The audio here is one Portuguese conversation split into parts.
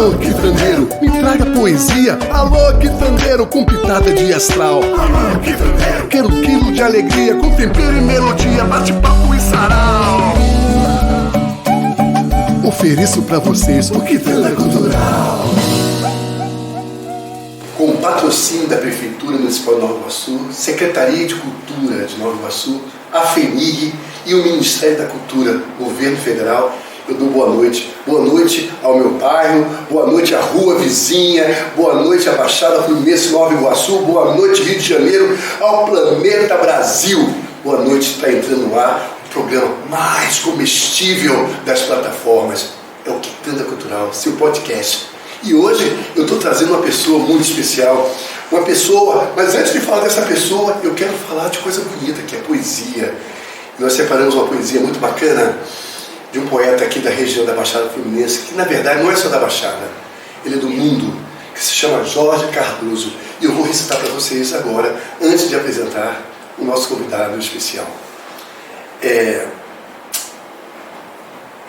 Alô, quitandeiro, me traga poesia. Alô, quitandeiro, com pitada de astral. Alô, quitandeiro, quero um quilo de alegria, com tempero e melodia, bate-papo e sarau. Ofereço pra vocês o Quitanda Cultural. Com o patrocínio da Prefeitura Municipal de Nova Iguaçu, Secretaria de Cultura de Nova Iguaçu, a FENIG e o Ministério da Cultura, Governo Federal, eu dou boa noite. Boa noite ao meu bairro, boa noite à rua vizinha, boa noite à Baixada Fluminense Nova Iguaçu, boa noite Rio de Janeiro, ao planeta Brasil. Boa noite, está entrando no ar o programa mais comestível das plataformas. É o Quitanda Cultural, seu podcast. E hoje eu estou trazendo uma pessoa muito especial, uma pessoa, mas antes de falar dessa pessoa, eu quero falar de coisa bonita, que é poesia. Nós separamos uma poesia muito bacana de um poeta aqui da região da Baixada Fluminense, que na verdade não é só da Baixada, ele é do mundo, que se chama Jorge Cardoso. E eu vou recitar para vocês agora, antes de apresentar o nosso convidado especial.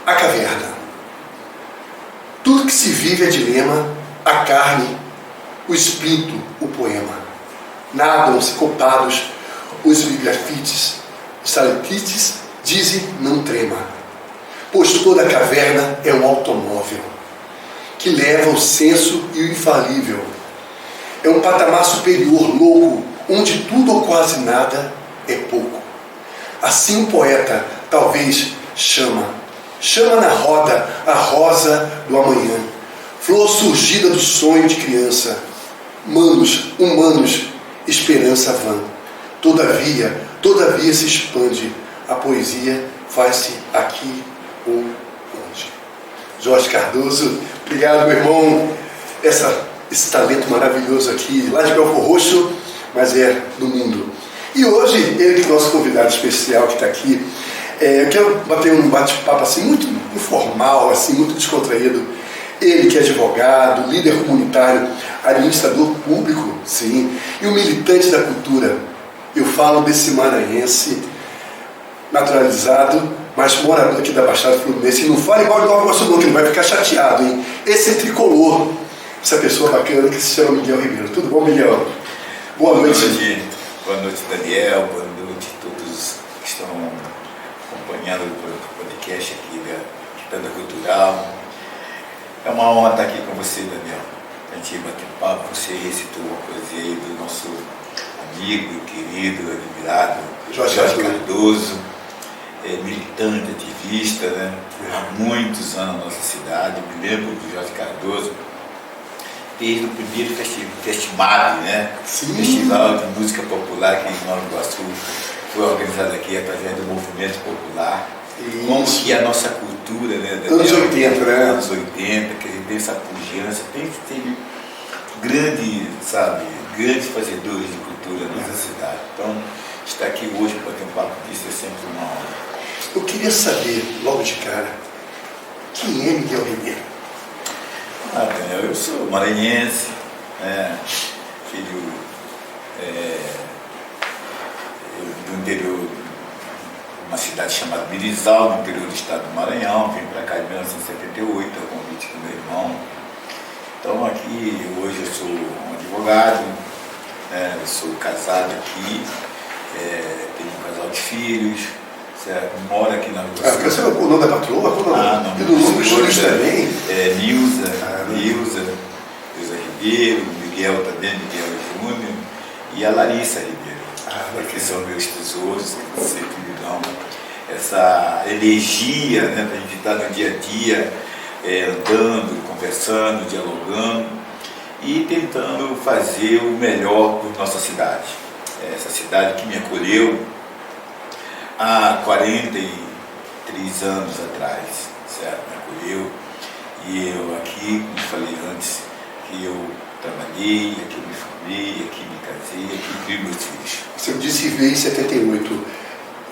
A caverna. Tudo que se vive é dilema, a carne, o espírito, o poema. Nadam-se copados os grafites, estalactites dizem não trema, pois toda a caverna é um automóvel que leva o senso e o infalível. É um patamar superior louco, onde tudo ou quase nada é pouco. Assim o poeta talvez chama na roda a rosa do amanhã, flor surgida do sonho de criança, manos, humanos, esperança vã. Todavia se expande, a poesia faz-se aqui ou onde. Jorge Cardoso, obrigado, meu irmão, esse talento maravilhoso aqui, lá de Belfor Roxo, mas é do mundo. E hoje, ele que é nosso convidado especial que está aqui, eu quero bater um bate-papo assim, muito informal, assim, muito descontraído. Ele que é advogado, líder comunitário, administrador público, sim, e um militante da cultura. Eu falo desse maranhense naturalizado, mas morador aqui da Baixada Fluminense. E não fala igual de Nova Iguaçu não, que ele vai ficar chateado, hein? Esse é tricolor, essa pessoa bacana que se chama Miguel Ribeiro. Tudo bom, Miguel? Boa noite. Boa noite, Daniel. Boa noite a todos que estão acompanhando o podcast aqui da Quitanda Cultural. É uma honra estar aqui com você, Daniel. A gente bater papo, você recitou uma poesia aí do nosso amigo, querido, admirado Jorge Cardoso, militante, ativista, né? Há muitos anos na nossa cidade. Eu me lembro do Jorge Cardoso desde o primeiro FESTIMAB, né? Sim. Festival de Música Popular aqui em Nova Iguaçu, foi organizado aqui através do movimento popular. Isso. Como que a nossa cultura, né, anos 80, né? Anos 80, que a gente tem essa pujança, teve grandes fazedores de cultura nessa cidade. Então, estar aqui hoje para ter um papo disso é sempre uma honra. Eu queria saber, logo de cara, quem é Miguel Ribeiro? Daniel, eu sou maranhense, filho do interior, uma cidade chamada Birizal, no interior do estado do Maranhão. Vim para cá em 1978, a convite do meu irmão. Então aqui, hoje eu sou um advogado, eu sou casado aqui, tenho um casal de filhos, certo? Moro aqui na rua. Você não o nome da patroa? Não. E do nome dos filhos também? Nilza Ribeiro, Miguel também, Miguel Júnior, e a Larissa Ribeiro. Porque são meus tesouros, que sempre me dão essa energia, né, para a gente estar no dia a dia, andando, conversando, dialogando e tentando fazer o melhor por nossa cidade. Essa cidade que me acolheu há 43 anos atrás, certo? Me acolheu, e eu aqui, como falei antes, que eu trabalhei, aqui eu me formei, aqui me casei, aqui criei meus filhos. Você me disse que veio em 78.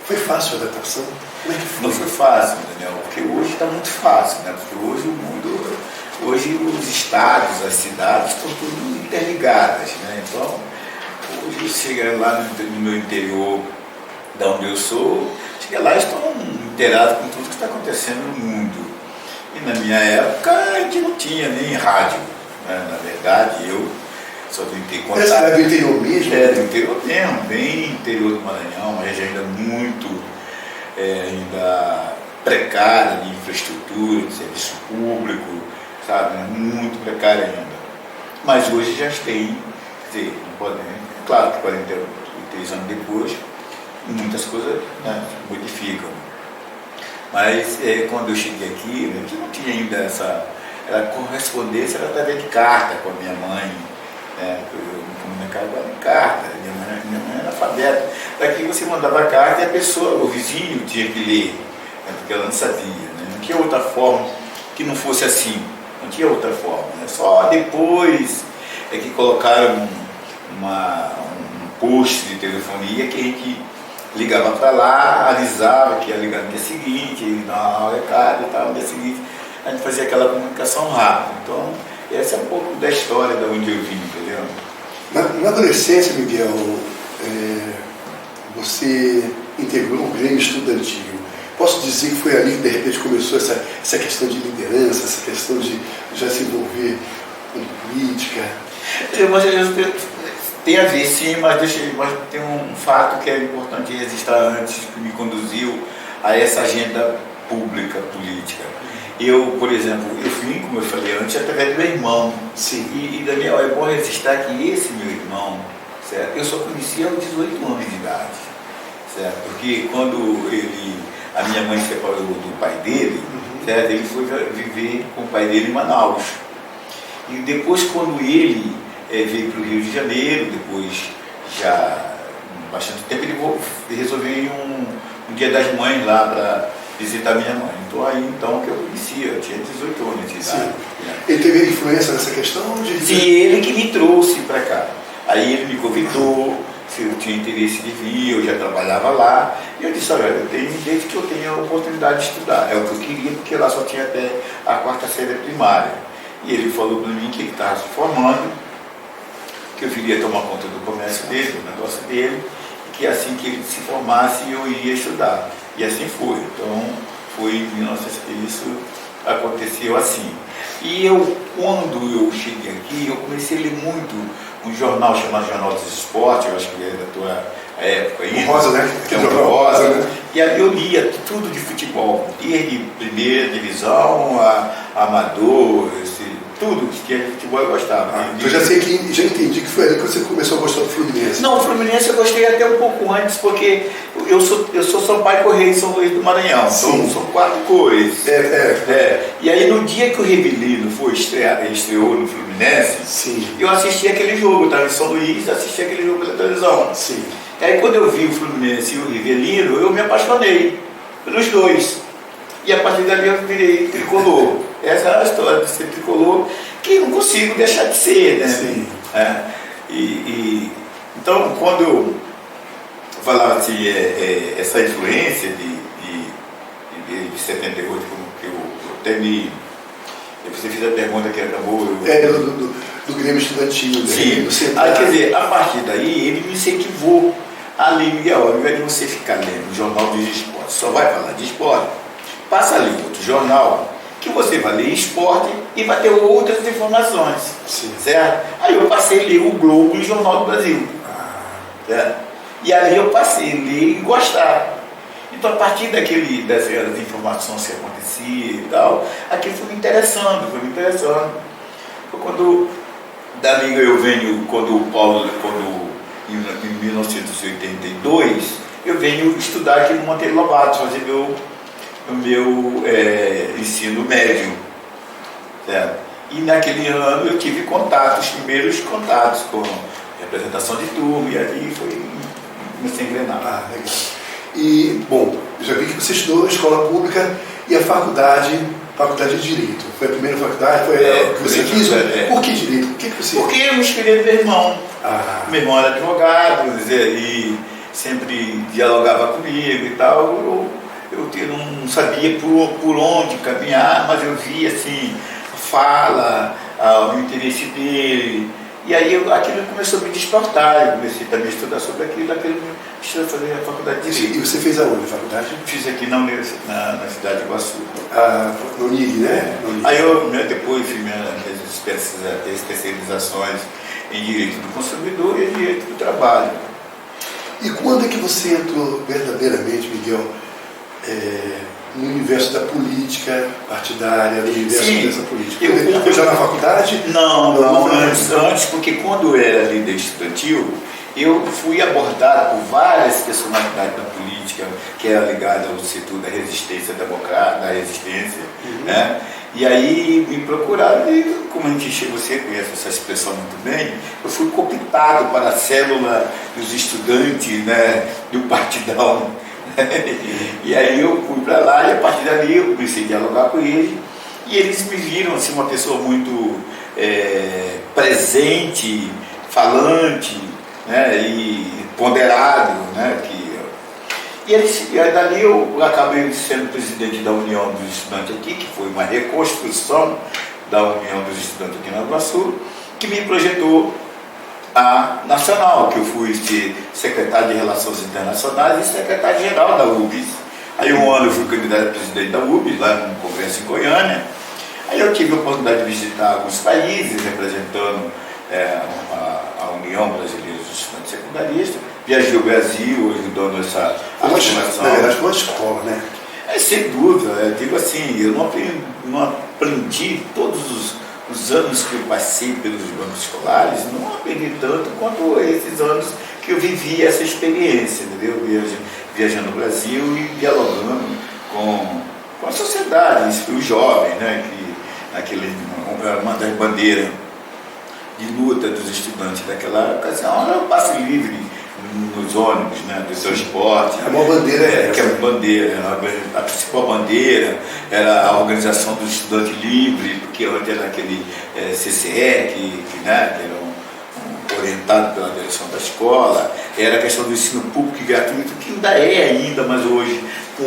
Foi fácil a adaptação? Como é que foi? Não foi fácil, Daniel, porque hoje está muito fácil, né? Porque hoje o mundo, hoje os estados, as cidades estão tudo interligadas, né? Então, hoje chega lá no meu interior, da onde eu sou, chega lá e estão inteirados com tudo que está acontecendo no mundo. E na minha época a gente não tinha nem rádio, né? Na verdade, eu só vim ter contato. Essa é do interior mesmo? É, do interior mesmo, bem interior do Maranhão, uma região ainda muito ainda precária de infraestrutura, de serviço público, sabe? Muito precária ainda. Mas hoje já tem, quer dizer, não podem, é claro que 43 anos depois, muitas coisas, né, modificam. Mas quando eu cheguei aqui, eu não tinha ainda essa correspondência, era através de carta com a minha mãe, né, eu me comunicava em carta, minha mãe era alfabeta. Daqui você mandava a carta e a pessoa, o vizinho, tinha que ler, né, porque ela não sabia, né, não tinha outra forma que não fosse assim, não tinha outra forma, né, só depois é que colocaram um post de telefonia que a gente ligava para lá, avisava que ia ligar no dia seguinte, ia dar um recado e tal, no dia seguinte a gente fazia aquela comunicação rápida. Então, essa é um pouco da história de onde eu vim, entendeu? Na adolescência, Miguel, você integrou um Grêmio Estudantil. Posso dizer que foi ali que de repente começou essa questão de liderança, essa questão de já se envolver com política? Tem a ver, sim, mas tem um fato que é importante registrar antes, que me conduziu a essa agenda pública, política. Eu, por exemplo, eu vim, como eu falei antes, através do meu irmão. Sim. E Daniel, é bom registrar que esse meu irmão, certo? Eu só conhecia aos 18 anos de idade, certo? Porque quando a minha mãe se separou do pai dele, certo? Ele foi viver com o pai dele em Manaus. E depois, quando ele veio para o Rio de Janeiro, depois já bastante tempo, ele resolveu ir um Dia das Mães lá para visitar minha mãe. Então aí então que eu conhecia, eu tinha 18 anos de idade. Né? Ele teve influência nessa questão? Sim, ele que me trouxe para cá. Aí ele me convidou, se eu tinha interesse de vir, eu já trabalhava lá. E eu disse, olha, eu tenho desde que eu tenho a oportunidade de estudar. É o que eu queria, porque lá só tinha até a 4ª série primária. E ele falou para mim que ele estava se formando, que eu viria tomar conta do comércio dele, do negócio dele, e que assim que ele se formasse eu iria estudar. E assim foi. Então, foi em 1900, isso aconteceu assim. E eu, quando eu cheguei aqui, eu comecei a ler muito um jornal chamado Jornal dos Esportes, eu acho que é da tua época ainda. O Rosa, né? Que é o Rosa, né? E aí eu lia tudo de futebol, desde primeira divisão, a amador, tudo que tinha de futebol eu gostava. Eu já entendi que foi ali que você começou a gostar do Fluminense. Não, o Fluminense eu gostei até um pouco antes, porque eu sou Sampaio Correia em São Luís do Maranhão, então são 4 cores. E aí no dia que o Rivelino estreou no Fluminense, sim, eu assisti aquele jogo, eu estava em São Luís, assisti aquele jogo pela televisão. Sim. E aí quando eu vi o Fluminense e o Rivelino, eu me apaixonei pelos dois. E a partir dali eu virei tricolor. Essa é a história de ser tricolor, que não consigo deixar de ser, né? Sim. Então, quando eu falava assim, essa influência de 78, como que eu até me... Você fez a pergunta que acabou... Do Grêmio Estudantil. Sim. Aí, quer dizer, a partir daí, ele me incentivou a ler, Miguel, ao invés de você ficar lendo o Jornal dos Esportes, só vai falar de esporte, passa a ler outro jornal, que você vai ler esporte e vai ter outras informações. Sim. Certo? Aí eu passei a ler o Globo e o Jornal do Brasil. Certo? E aí eu passei a ler e gostar. Então, a partir das informações que aconteciam e tal, aquilo foi me interessando. Foi quando, dali eu venho, em 1982, eu venho estudar aqui no Monteiro Lobato, fazer o meu ensino médio, certo? E naquele ano eu tive os primeiros contatos com representação de turma, e ali comecei a engrenar. Legal. E, bom, eu já vi que você estudou na escola pública e a faculdade de Direito. Foi a primeira faculdade? Foi que você quis? Por que Direito? Por que você... Porque eu me inspirei no meu irmão. Meu irmão era advogado, e sempre dialogava comigo e tal. Eu não sabia por onde caminhar, mas eu via assim, a fala, o interesse dele, E aí aquilo começou a me despertar, eu comecei também a estudar sobre aquilo me estou a fazer a faculdade de Direito. E você fez aonde a faculdade? Fiz aqui na cidade de Iguaçu. No UNIG, né? Aí eu depois fiz minhas especializações em Direito do Consumidor e Direito do Trabalho. E quando é que você entrou verdadeiramente, Miguel, no universo da política partidária, no universo dessa política? Eu já na faculdade? Não, antes, porque quando eu era líder estudantil, eu fui abordado por várias personalidades da política, que era ligada ao setor da resistência democrática, da resistência, né? E aí me procuraram e, como você conhece essa expressão muito bem, eu fui cooptado para a célula dos estudantes, né, do partidão. E aí eu fui para lá e a partir dali eu comecei a dialogar com eles e eles me viram assim, uma pessoa muito presente, falante, né, e ponderado, né, e aí dali eu acabei sendo presidente da União dos Estudantes aqui, que foi uma reconstrução da União dos Estudantes aqui na Iguaçu, que me projetou a nacional, que eu fui ser secretário de Relações Internacionais e secretário-geral da UBS. Aí um ano eu fui candidato a presidente da UBS, lá no Congresso em Goiânia. Aí eu tive a oportunidade de visitar alguns países, representando a União Brasileira dos Estudantes Secundaristas. Viajei ao Brasil, ajudando essa articulação. Na verdade, foi uma escola, né? Sem dúvida, eu digo assim, eu não aprendi todos os anos que eu passei pelos bancos escolares, não aprendi tanto quanto esses anos que eu vivi essa experiência, entendeu? Viajando no Brasil e dialogando com a sociedade, os jovens, né? Que uma das bandeiras de luta dos estudantes daquela ocasião era o passe livre nos ônibus, né, do transporte. A maior bandeira que é a bandeira, a principal bandeira era a Organização do Estudante Livre, porque antes era aquele CCE, né, que era orientado pela direção da escola, era a questão do ensino público e gratuito, que ainda ainda, mas hoje em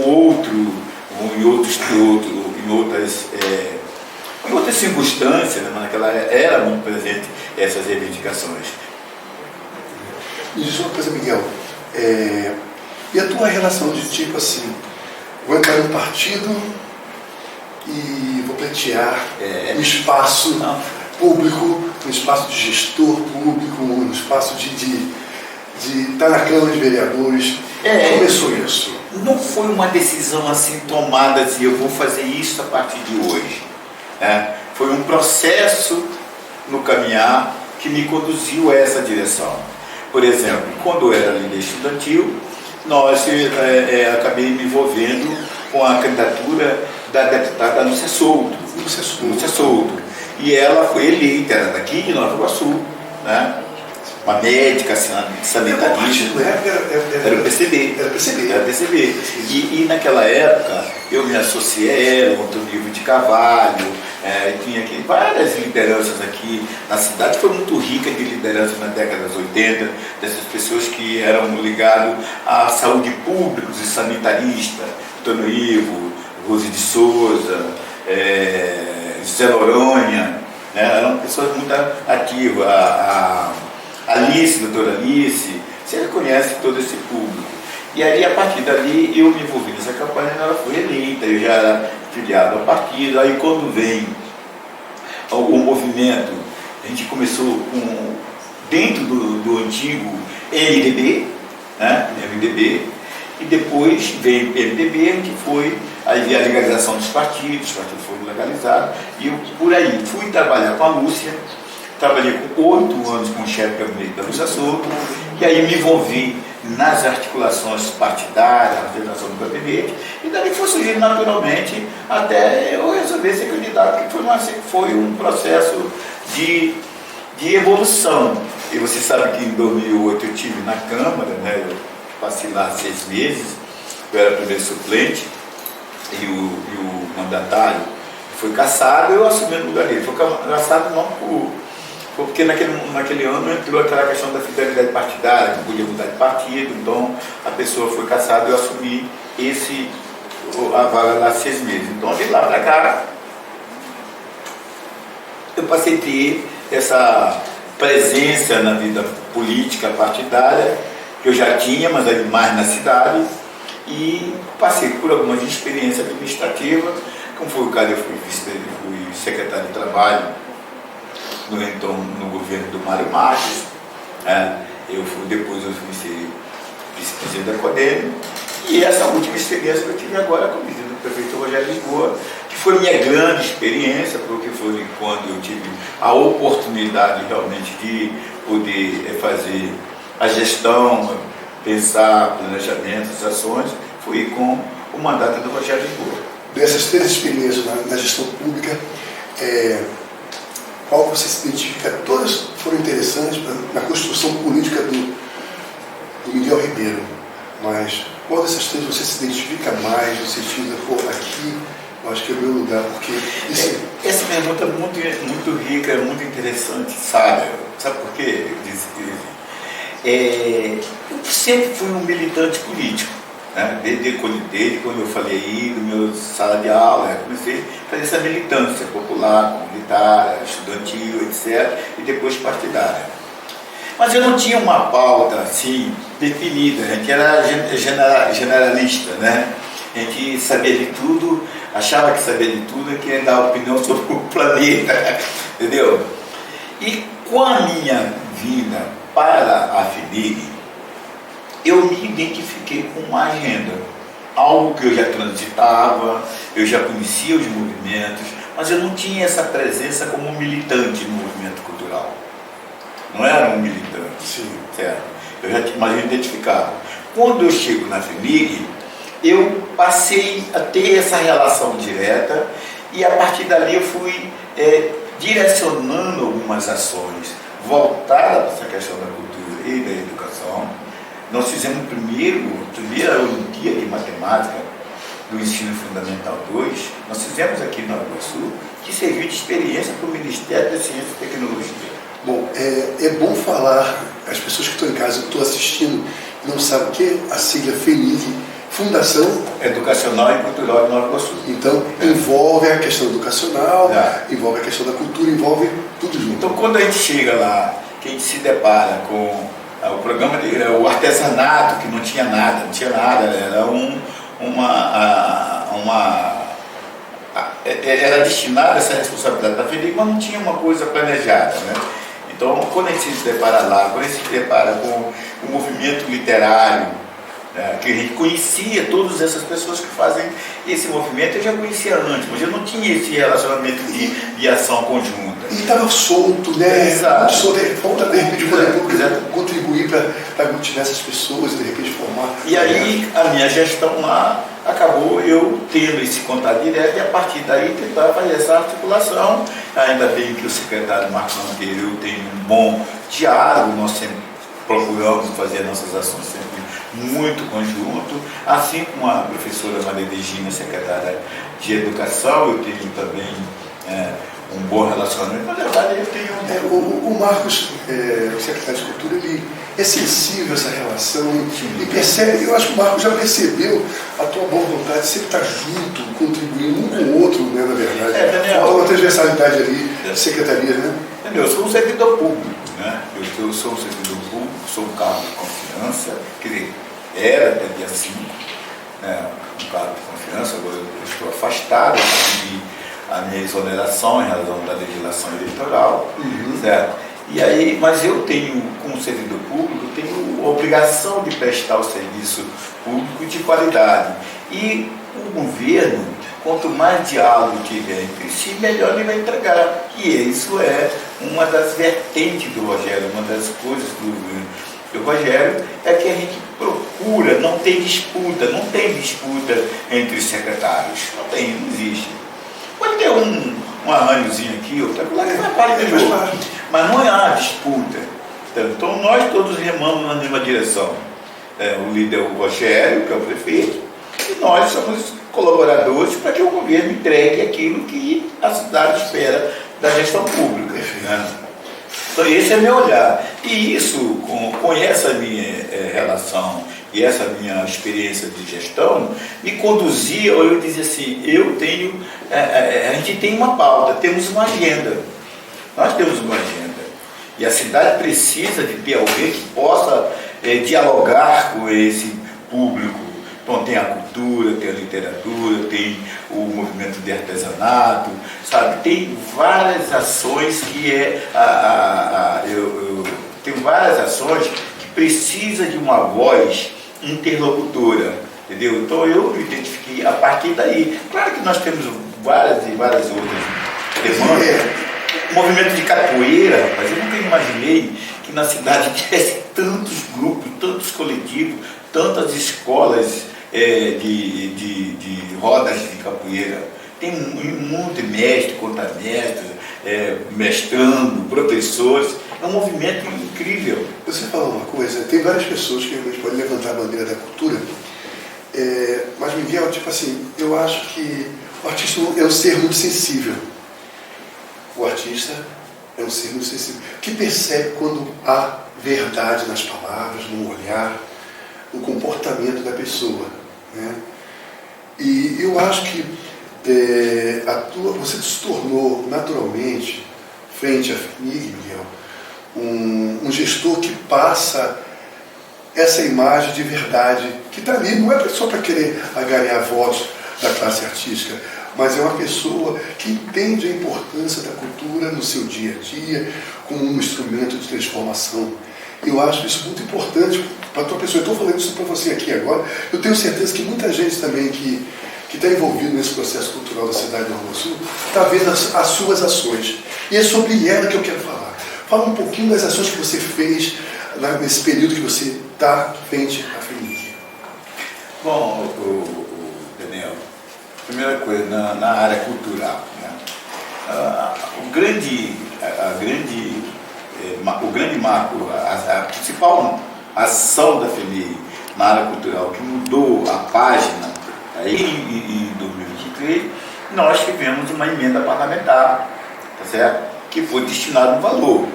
outras circunstâncias, né, mas naquela era muito presente essas reivindicações. Me diz uma coisa, Miguel, e a tua relação de tipo assim, vou entrar num partido e vou pleitear um espaço público, um espaço de gestor público, um espaço de estar na Câmara de Vereadores. Como começou isso? Não foi uma decisão assim tomada, assim, eu vou fazer isso a partir de hoje. Foi um processo no caminhar que me conduziu a essa direção. Por exemplo, quando eu era líder estudantil, acabei me envolvendo com a candidatura da deputada Lúcia Souto. E ela foi eleita, era daqui de Nova Iguaçu, né? Uma médica sanitarista. Era o PCB. Era o PCB. E naquela época eu me associei a ela, Antônio de Carvalho, tinha aqui várias lideranças aqui na cidade, foi muito rica de liderança na década dos 80, dessas pessoas que eram ligadas à saúde pública, os sanitaristas, Antônio Ivo, Rose de Souza, Zé Noronha, eram pessoas muito ativas, a doutora Alice, você conhece todo esse público. E aí, a partir dali, eu me envolvi nessa campanha, ela foi eleita, eu já era filiado ao partido. Aí, quando vem o movimento, a gente começou dentro do antigo MDB, né? MDB, e depois veio o PMDB, a gente foi, aí veio a legalização dos partidos, os partidos foram legalizados, e eu, por aí, fui trabalhar com a Lúcia. Trabalhei com 8 anos como chefe de gabinete da Lúcia Souto, e aí me envolvi nas articulações partidárias, na federação do gabinete, e daí foi surgindo naturalmente até eu resolver ser candidato, que foi um processo de evolução. E você sabe que em 2008 eu estive na Câmara, né, eu passei lá 6 meses, eu era primeiro suplente, e o mandatário foi cassado, eu assumi o lugar dele. Foi cassado não porque naquele ano entrou aquela questão da fidelidade partidária, que podia mudar de partido, então a pessoa foi cassada e eu assumi a vaga lá 6 meses. Então, de lá para cá, eu passei a ter presença na vida política partidária, que eu já tinha, mas aí mais na cidade, e passei por algumas experiências administrativas, como foi o caso, eu fui secretário de Trabalho no governo do Mário Marques, depois eu fui ser vice-presidente da CODEM, e essa última experiência que eu tive agora como visita do prefeito Rogério Lisboa, que foi minha grande experiência, porque foi quando eu tive a oportunidade realmente de poder fazer a gestão, pensar, planejamento, as ações, foi com o mandato do Rogério Lisboa. Dessas 3 experiências na gestão pública, qual você se identifica? Todas foram interessantes na construção política do Miguel Ribeiro, mas qual dessas 3 você se identifica mais no sentido de, pô, aqui eu acho que é o meu lugar, porque isso... Essa pergunta é muito rica, é muito interessante, sabe? Sabe por quê? Eu sempre fui um militante político, né? Desde quando eu falei aí do meu sala de aula, eu comecei a fazer essa militância popular, comunitária, estudantil, etc., e depois partidária. Mas eu não tinha uma pauta assim definida, a gente era generalista, né? A gente sabia de tudo, achava que sabia de tudo e queria dar opinião sobre o planeta, entendeu? E com a minha vinda para a FENIG, eu me identifiquei com uma agenda, algo que eu já transitava, eu já conhecia os movimentos, mas eu não tinha essa presença como militante no movimento cultural. Não era um militante, sim, certo? Mas eu identificava. Quando eu chego na FENIG, eu passei a ter essa relação direta e a partir dali eu fui direcionando algumas ações voltadas para essa questão da cultura e da educação. Nós fizemos a primeira Olimpíada de Matemática do Ensino Fundamental 2, nós fizemos aqui no Nova Iguaçu, que serviu de experiência para o Ministério da Ciência e Tecnologia. Bom, é bom falar, as pessoas que estão em casa, que estão assistindo, não sabem o que é a sigla FENIG, Fundação Educacional e Cultural de Nova Iguaçu. Então, envolve a questão educacional, envolve a questão da cultura, envolve tudo junto. Então, quando a gente chega lá, que a gente se depara com o programa o artesanato, que não tinha nada, era era destinada essa responsabilidade da FENIG, mas não tinha uma coisa planejada, né? Então, quando a gente se depara lá, quando a gente se depara com o movimento literário, que a gente conhecia todas essas pessoas que fazem esse movimento, eu já conhecia antes, mas eu não tinha esse relacionamento de ação conjunta. E estava solto, né? Exato. Solto, falta de repente o poder público contribuir para aglutinar essas pessoas e de repente formar. E aí a minha gestão lá acabou eu tendo esse contato direto e a partir daí tentar fazer essa articulação. Ainda bem que o secretário Marcos Monteiro, eu tenho um bom diálogo, nós sempre procuramos fazer nossas ações sempre muito conjunto, assim como a professora Maria Regina, secretária de Educação, eu tenho também um bom relacionamento. Na verdade, eu tenho... O Marcos, o secretário de Cultura, ele é sensível a essa relação e percebe, eu acho que o Marcos já percebeu a tua boa vontade de sempre estar junto, contribuindo um com o outro, né, na verdade. Daniel, falta uma transversalidade ali, secretaria, né? Daniel, eu sou um servidor público, né? Eu sou um servidor público, sou um cargo de confiança, quer dizer, era até dia 5, né, um cargo de confiança, agora eu estou afastado, eu consegui a minha exoneração em razão da legislação eleitoral, certo? E aí, mas eu tenho, como servidor público, eu tenho a obrigação de prestar o serviço público de qualidade. E o governo, quanto mais diálogo tiver entre si, melhor ele vai entregar. E isso é uma das vertentes do Rogério, uma das coisas do Rogério, é que a gente procura, não tem disputa entre os secretários, não existe. Pode ter um arranjozinho aqui, outro lá, que vai para de novo. Mas não há disputa. Então nós todos remamos na mesma direção. O líder é o Rogério, que é o prefeito, e nós somos colaboradores para que o governo entregue aquilo que a cidade espera da gestão pública. Né? Então esse é meu olhar. E isso, com essa minha relação e essa minha experiência de gestão, me conduzia, ou eu dizia assim, a gente tem uma pauta, temos uma agenda. Nós temos uma agenda. E a cidade precisa de ter alguém que possa dialogar com esse público. Então tem a cultura, tem a literatura, tem o movimento de artesanato, sabe? Tem várias ações tem várias ações que precisam de uma voz interlocutora, entendeu? Então eu me identifiquei a partir daí. Claro que nós temos várias e várias outras demandas. O movimento de capoeira, rapaz, eu nunca imaginei que na cidade tivesse tantos grupos, tantos coletivos, tantas escolas de rodas de capoeira. Tem muito mestre, contramestre, mestrando, professores. É um movimento incrível. Você falou uma coisa, tem várias pessoas que realmente podem levantar a bandeira da cultura, mas Miguel, tipo assim, eu acho que o artista é um ser muito sensível. O artista é um ser muito sensível, que percebe quando há verdade nas palavras, no olhar, no comportamento da pessoa, né? E eu acho que você se tornou naturalmente, frente à FMIG, Miguel, um gestor que passa essa imagem de verdade, que está ali, não é só para querer ganhar votos da classe artística, mas é uma pessoa que entende a importância da cultura no seu dia a dia, como um instrumento de transformação. Eu acho isso muito importante para a tua pessoa. Eu estou falando isso para você aqui agora. Eu tenho certeza que muita gente também que está envolvido nesse processo cultural da cidade do Rio Grande do Sul está vendo as suas ações. E é sobre ela que eu quero falar. Fala um pouquinho das ações que você fez nesse período que você está frente à FMIG. Bom, Daniel, primeira coisa, na área cultural, né? O grande marco, a principal ação da FMIG na área cultural que mudou a página aí em 2023, nós tivemos uma emenda parlamentar, tá certo? Que foi destinado um valor.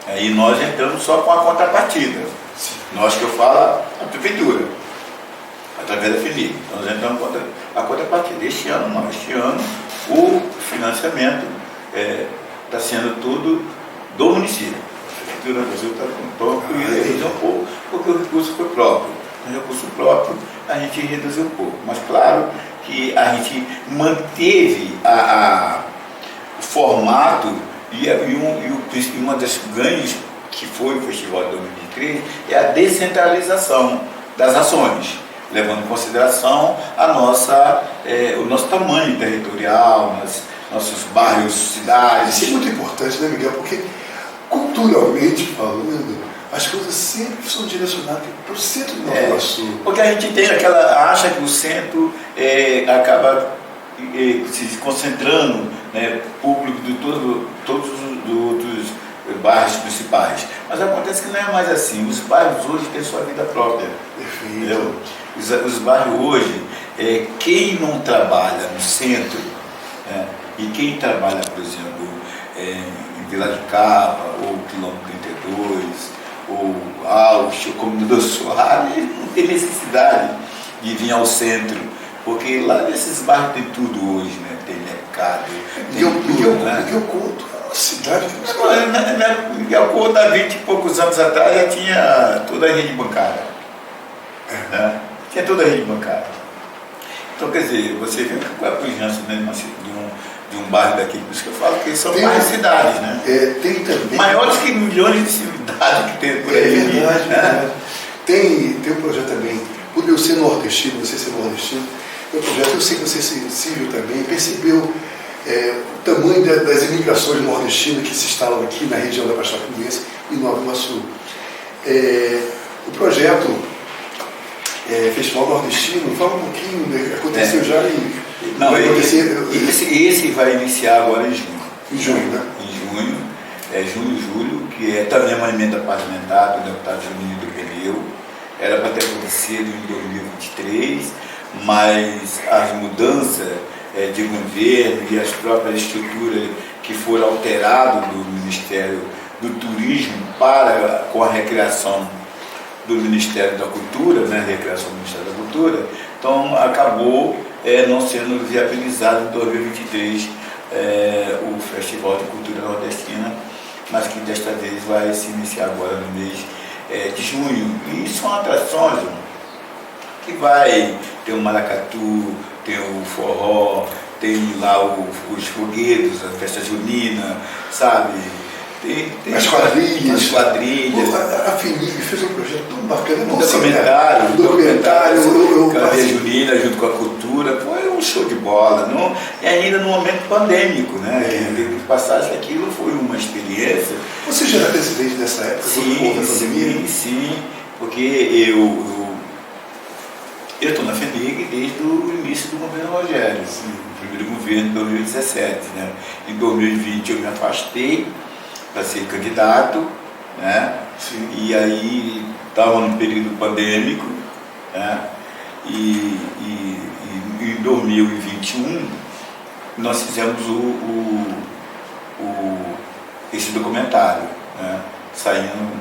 Aí nós entramos só com a contrapartida. Nós, que eu falo, a prefeitura, através da FMIG. Nós entramos com a contrapartida. Este ano o financiamento está sendo tudo do município. A prefeitura do Brasil está com toque e reduziu um pouco, porque o recurso foi próprio. O recurso próprio a gente reduziu um pouco. Mas claro que a gente manteve o formato e uma das ganhos que foi o Festival de 2023 é a descentralização das ações, levando em consideração o nosso tamanho territorial, nossos bairros, cidades. Isso é muito importante, né, Miguel? Porque, culturalmente falando, as coisas sempre são direcionadas para o centro do Nova Iguaçu. Porque a gente tem acha que o centro acaba se concentrando, né, público de todos os outros bairros principais. Mas acontece que não é mais assim. Os bairros hoje têm sua vida própria. Perfeito. Os bairros hoje, quem não trabalha no centro, e quem trabalha, por exemplo, em Vila de Capa, ou quilômetro 32, ou Ausch, ou Comendador Soares, não tem necessidade de vir ao centro, porque lá nesses bairros tem tudo hoje, né? Tem mercado, tem tudo, né? Eu conto a cidade que Miguel Couto, há 20 e poucos anos atrás, já tinha toda a rede bancária. Né? Tinha toda a rede bancária. Então, quer dizer, você vê qual é a pujança, né, de um bairro daqui. Por isso que eu falo que são mais cidades, né? Tem também. Maiores que milhões de cidades que tem por aí. É verdade, né? Tem um projeto também, por eu ser nordestino, você ser nordestino, tem um projeto, eu sei que você é sensível também, percebeu o tamanho das imigrações nordestinas que se instalam aqui na região da Baixada Fluminense e Nova Iguaçu. O projeto Festival Nordestino, fala um pouquinho, né? Aconteceu já em... Não, esse vai iniciar agora em junho. Em junho, né? Em junho, junho, julho, que é também uma emenda parlamentar do deputado Juninho do Pneu. Era para ter acontecido em 2023, mas as mudanças de governo e as próprias estruturas que foram alteradas do Ministério do Turismo com a recriação do Ministério da Cultura, né, recriação do Ministério da Cultura, então acabou não sendo viabilizado em 2023 o Festival de Cultura Nordestina, mas que desta vez vai se iniciar agora no mês de junho. E são atrações que vai ter o maracatu, tem o forró, tem lá os foguetos, a festa junina, sabe? Tem as quadrilhas. A FENIG fez um projeto tão bacana. Um documentário, Cadeia Junina junto com a cultura. Foi um show de bola. Não? E ainda no momento pandêmico, né? De passagem, aquilo foi uma experiência. Você já era presidente nessa época? Sim. Porque eu estou na FENIG desde o início do governo Rogério, o primeiro governo de 2017. Né? Em 2020 eu me afastei para ser candidato, né? E aí estava no período pandêmico, né? E em 2021 nós fizemos esse documentário, né? Saindo,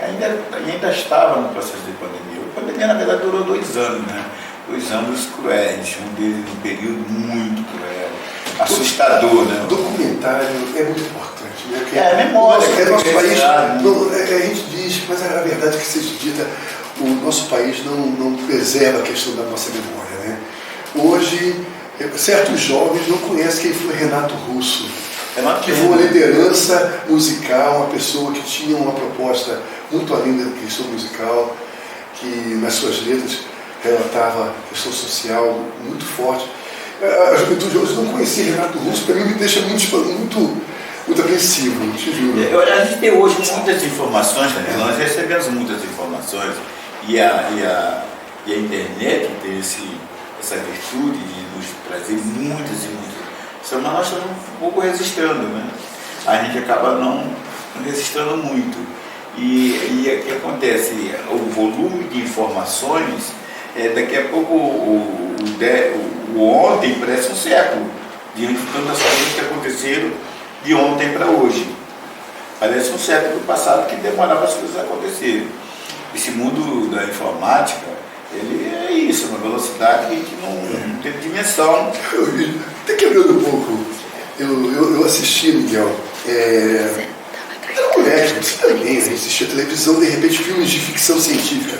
ainda estava no processo de pandemia. A pandemia, na verdade, durou 2 anos, né? 2 anos cruéis, um deles um período muito cruel, assustador, né? O documentário é muito importante, né? Porque a memória. Nosso país, a gente diz, mas a verdade é que seja dita, o nosso país não preserva a questão da nossa memória, né? Hoje, certos jovens não conhecem quem foi Renato Russo, que foi uma liderança musical, uma pessoa que tinha uma proposta muito além da questão musical, que nas suas letras relatava questão social muito forte. A juventude hoje não conhecia Renato Russo, para mim me deixa muito apreensivo, te juro. A gente tem hoje muitas informações, né? Nós recebemos muitas informações e a internet tem essa virtude de nos trazer muitas informações, mas nós estamos um pouco resistindo, né? A gente acaba não resistindo muito. E o que acontece? O volume de informações, daqui a pouco o ontem parece um século, diante de tantas coisas que aconteceram de ontem para hoje. Parece um século passado que demorava as coisas a acontecerem. Esse mundo da informática, ele é isso, uma velocidade que a gente não tem dimensão. Até quebrando um pouco, eu assisti, Miguel, era moleque, você também, a gente assistia televisão, de repente filmes de ficção científica,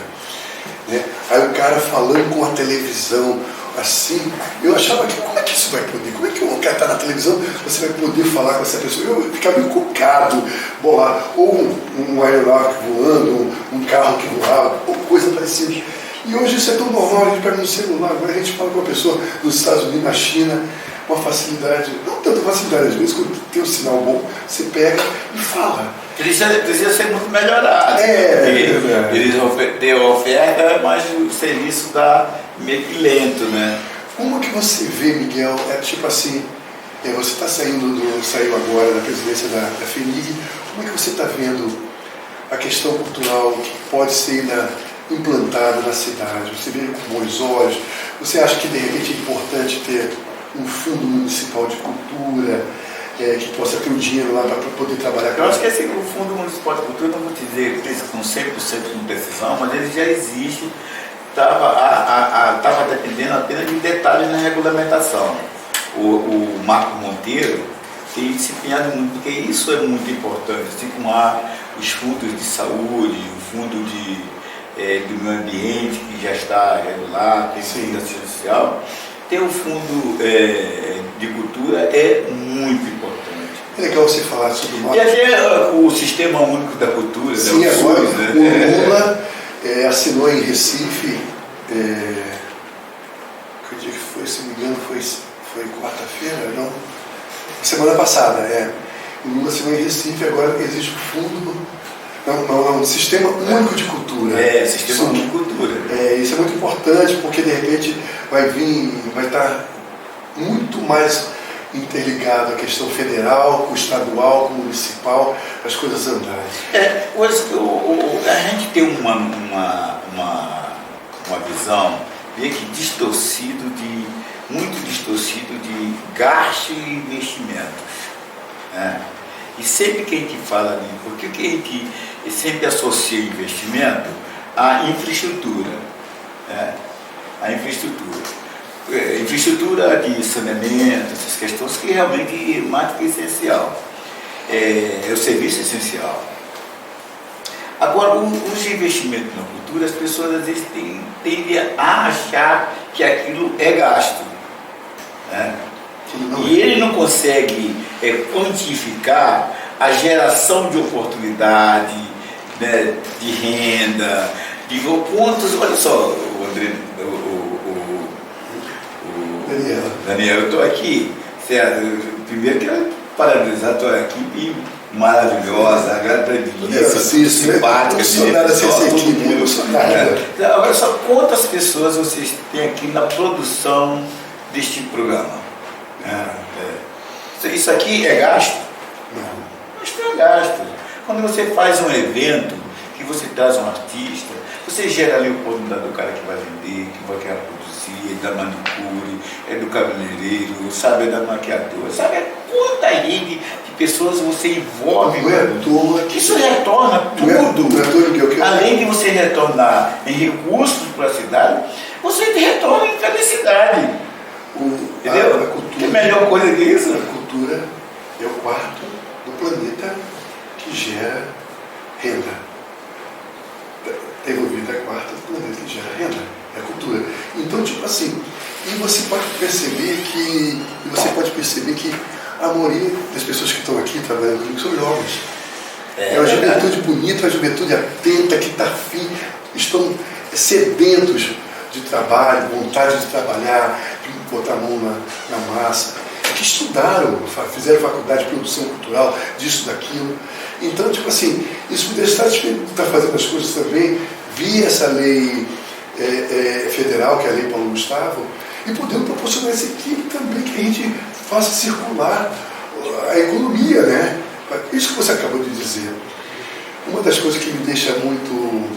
né? Aí o cara falando com a televisão, assim, eu achava que como é que isso vai poder? Como é que o cara está na televisão, você vai poder falar com essa pessoa? Eu ficava encucado, bolado, ou um aeronave voando, um carro que voava, ou coisa parecida. E hoje isso é tão normal, a gente pega no celular, agora a gente fala com uma pessoa nos Estados Unidos, na China, uma facilidade, não tanta facilidade, às vezes quando tem um sinal bom, você pega e fala. Precisa ser muito melhorado. Eles têm oferta, mas o serviço está meio que lento, né? Como que você vê, Miguel, tipo assim, você está saiu agora da presidência da FENIG, como é que você está vendo a questão cultural que pode ser implantada na cidade? Você vê com bons olhos? Você acha que de repente é importante ter um fundo municipal de cultura, que possa ter o dinheiro lá para poder trabalhar com Eu acho que esse, o Fundo Municipal de Cultura, não vou te dizer com 100% de precisão, mas ele já existe, estava dependendo apenas de detalhes na regulamentação. O Marco Monteiro tem se empenhado muito, porque isso é muito importante, assim como há os fundos de saúde, o fundo do meio ambiente, que já está regulado, tem fundo de assistência social. Ter o fundo de cultura é muito importante. É legal você falar sobre o E até o Sistema Único da Cultura. Sim, agora o Lula assinou em Recife, que dia que foi, se não me engano, foi quarta-feira, não? Semana passada, O Lula assinou em Recife, agora existe o fundo, um Sistema Único de Cultura. Sistema Único de Cultura. Isso é muito importante, porque de repente vai estar muito mais interligado a questão federal, com o estadual, com o municipal, as coisas andarem. A gente tem uma visão meio que muito distorcido de gasto e investimentos. E sempre que a gente fala nisso, porque que a gente sempre associa investimento à infraestrutura. A infraestrutura de saneamento, essas questões que realmente é mais do que essencial. é o serviço essencial. Agora, os investimentos na cultura, as pessoas às vezes tendem a achar que aquilo é gasto, né? E ele não consegue quantificar a geração de oportunidade, né, de renda, de quantos. Olha só, o André, Daniel, eu estou aqui, certo? Primeiro quero parabenizar a tua equipe maravilhosa, agradecida, simpática, Agora só quantas pessoas vocês têm aqui na produção deste programa? Isso aqui é gasto? Não. Isso não é gasto. Quando você faz um evento, que você traz um artista, você gera ali a oportunidade do cara que vai vender, que vai querer produzir, é da manicure, é do cabeleireiro, sabe, é da maquiadora, sabe, é quanta rede de pessoas você envolve. Isso retorna tudo. Além de você retornar em recursos para a cidade, você retorna em felicidade. Entendeu? Que melhor coisa que isso? A cultura é o quarto do planeta que gera renda. Está envolvida a quarta do planeta que gera renda. É a cultura. Então, tipo assim, e você pode perceber que a maioria das pessoas que estão aqui trabalhando comigo são jovens. É uma juventude bonita, uma juventude atenta, que está afim, estão sedentos de trabalho, vontade de trabalhar, de botar a mão na massa, que estudaram, fizeram faculdade de produção cultural, disso, daquilo. Então, tipo assim, isso me deixa estar fazendo as coisas também, via essa lei federal, que é a Lei Paulo Gustavo, e podendo proporcionar essa equipe também, que a gente faça circular a economia, né? Isso que você acabou de dizer. Uma das coisas que me deixa muito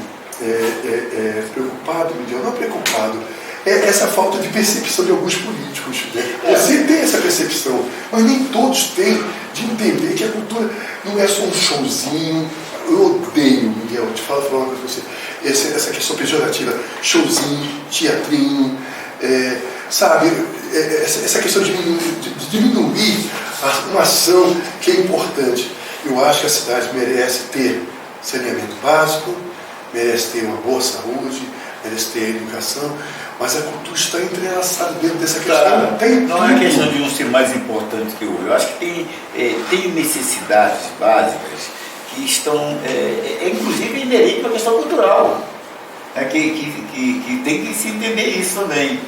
preocupado, Miguel, não preocupado, é essa falta de percepção de alguns políticos. Né? Você tem essa percepção, mas nem todos têm, de entender que a cultura não é só um showzinho. Eu odeio, Miguel, te falo uma coisa pra você, essa questão pejorativa, showzinho, teatrinho, sabe, essa questão de diminuir uma ação que é importante. Eu acho que a cidade merece ter saneamento básico, merece ter uma boa saúde, merece ter educação, mas a cultura está entrelaçada dentro dessa questão. Não é questão de um ser mais importante que o outro. Eu acho que tem necessidades básicas que estão, inclusive, inerentes à questão cultural, né, que tem que se entender isso também.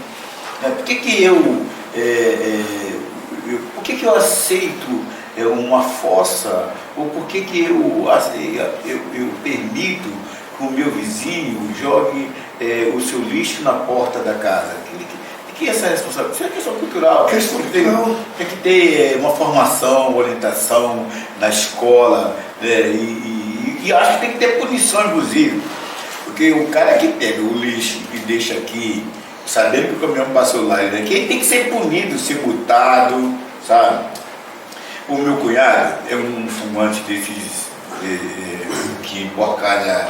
Por que eu aceito uma fossa, ou por que eu permito que o meu vizinho jogue o seu lixo na porta da casa? Que é essa responsabilidade? Isso é questão cultural. Tem que ter uma formação, uma orientação na escola, e acho que tem que ter punição, inclusive. Porque o cara que pega o lixo e deixa aqui, sabendo que o caminhão passou lá e daqui, ele tem que ser punido, ser multado, sabe? O meu cunhado é um fumante desses que emporcalha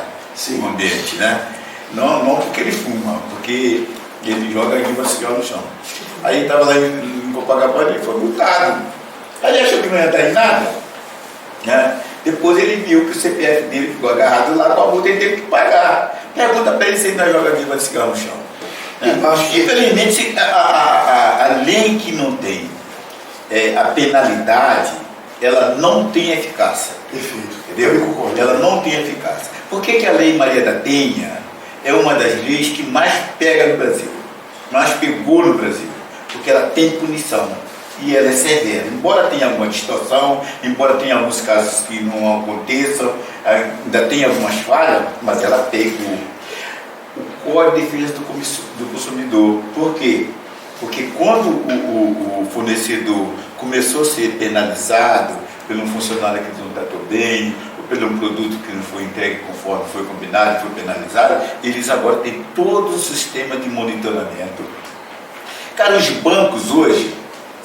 o ambiente, né? Não porque ele fuma, porque ele joga guimba cigarro no chão. Aí estava lá em Copacabana e foi multado. Aí ele achou que não ia dar em nada, né? Depois ele viu que o CPF dele ficou agarrado lá com a multa, ele teve que pagar. Pergunta para ele se ele não joga guimba de cigarro no chão. Infelizmente, a lei que não tem a penalidade, ela não tem eficácia. Perfeito. Entendeu? Ela não tem eficácia. Por que a Lei Maria da Penha é uma das leis que mais pega no Brasil? Mais pegou no Brasil? Porque ela tem punição. E ela é severa. Embora tenha alguma distorção, embora tenha alguns casos que não aconteçam, ainda tem algumas falhas, mas ela pegou. O Código de Defesa do Consumidor. Por quê? Porque quando o fornecedor começou a ser penalizado por um funcionário que não tratou bem, ou pelo um produto que não foi entregue conforme foi combinado, foi penalizado, eles agora têm todo o sistema de monitoramento. Cara, os bancos hoje,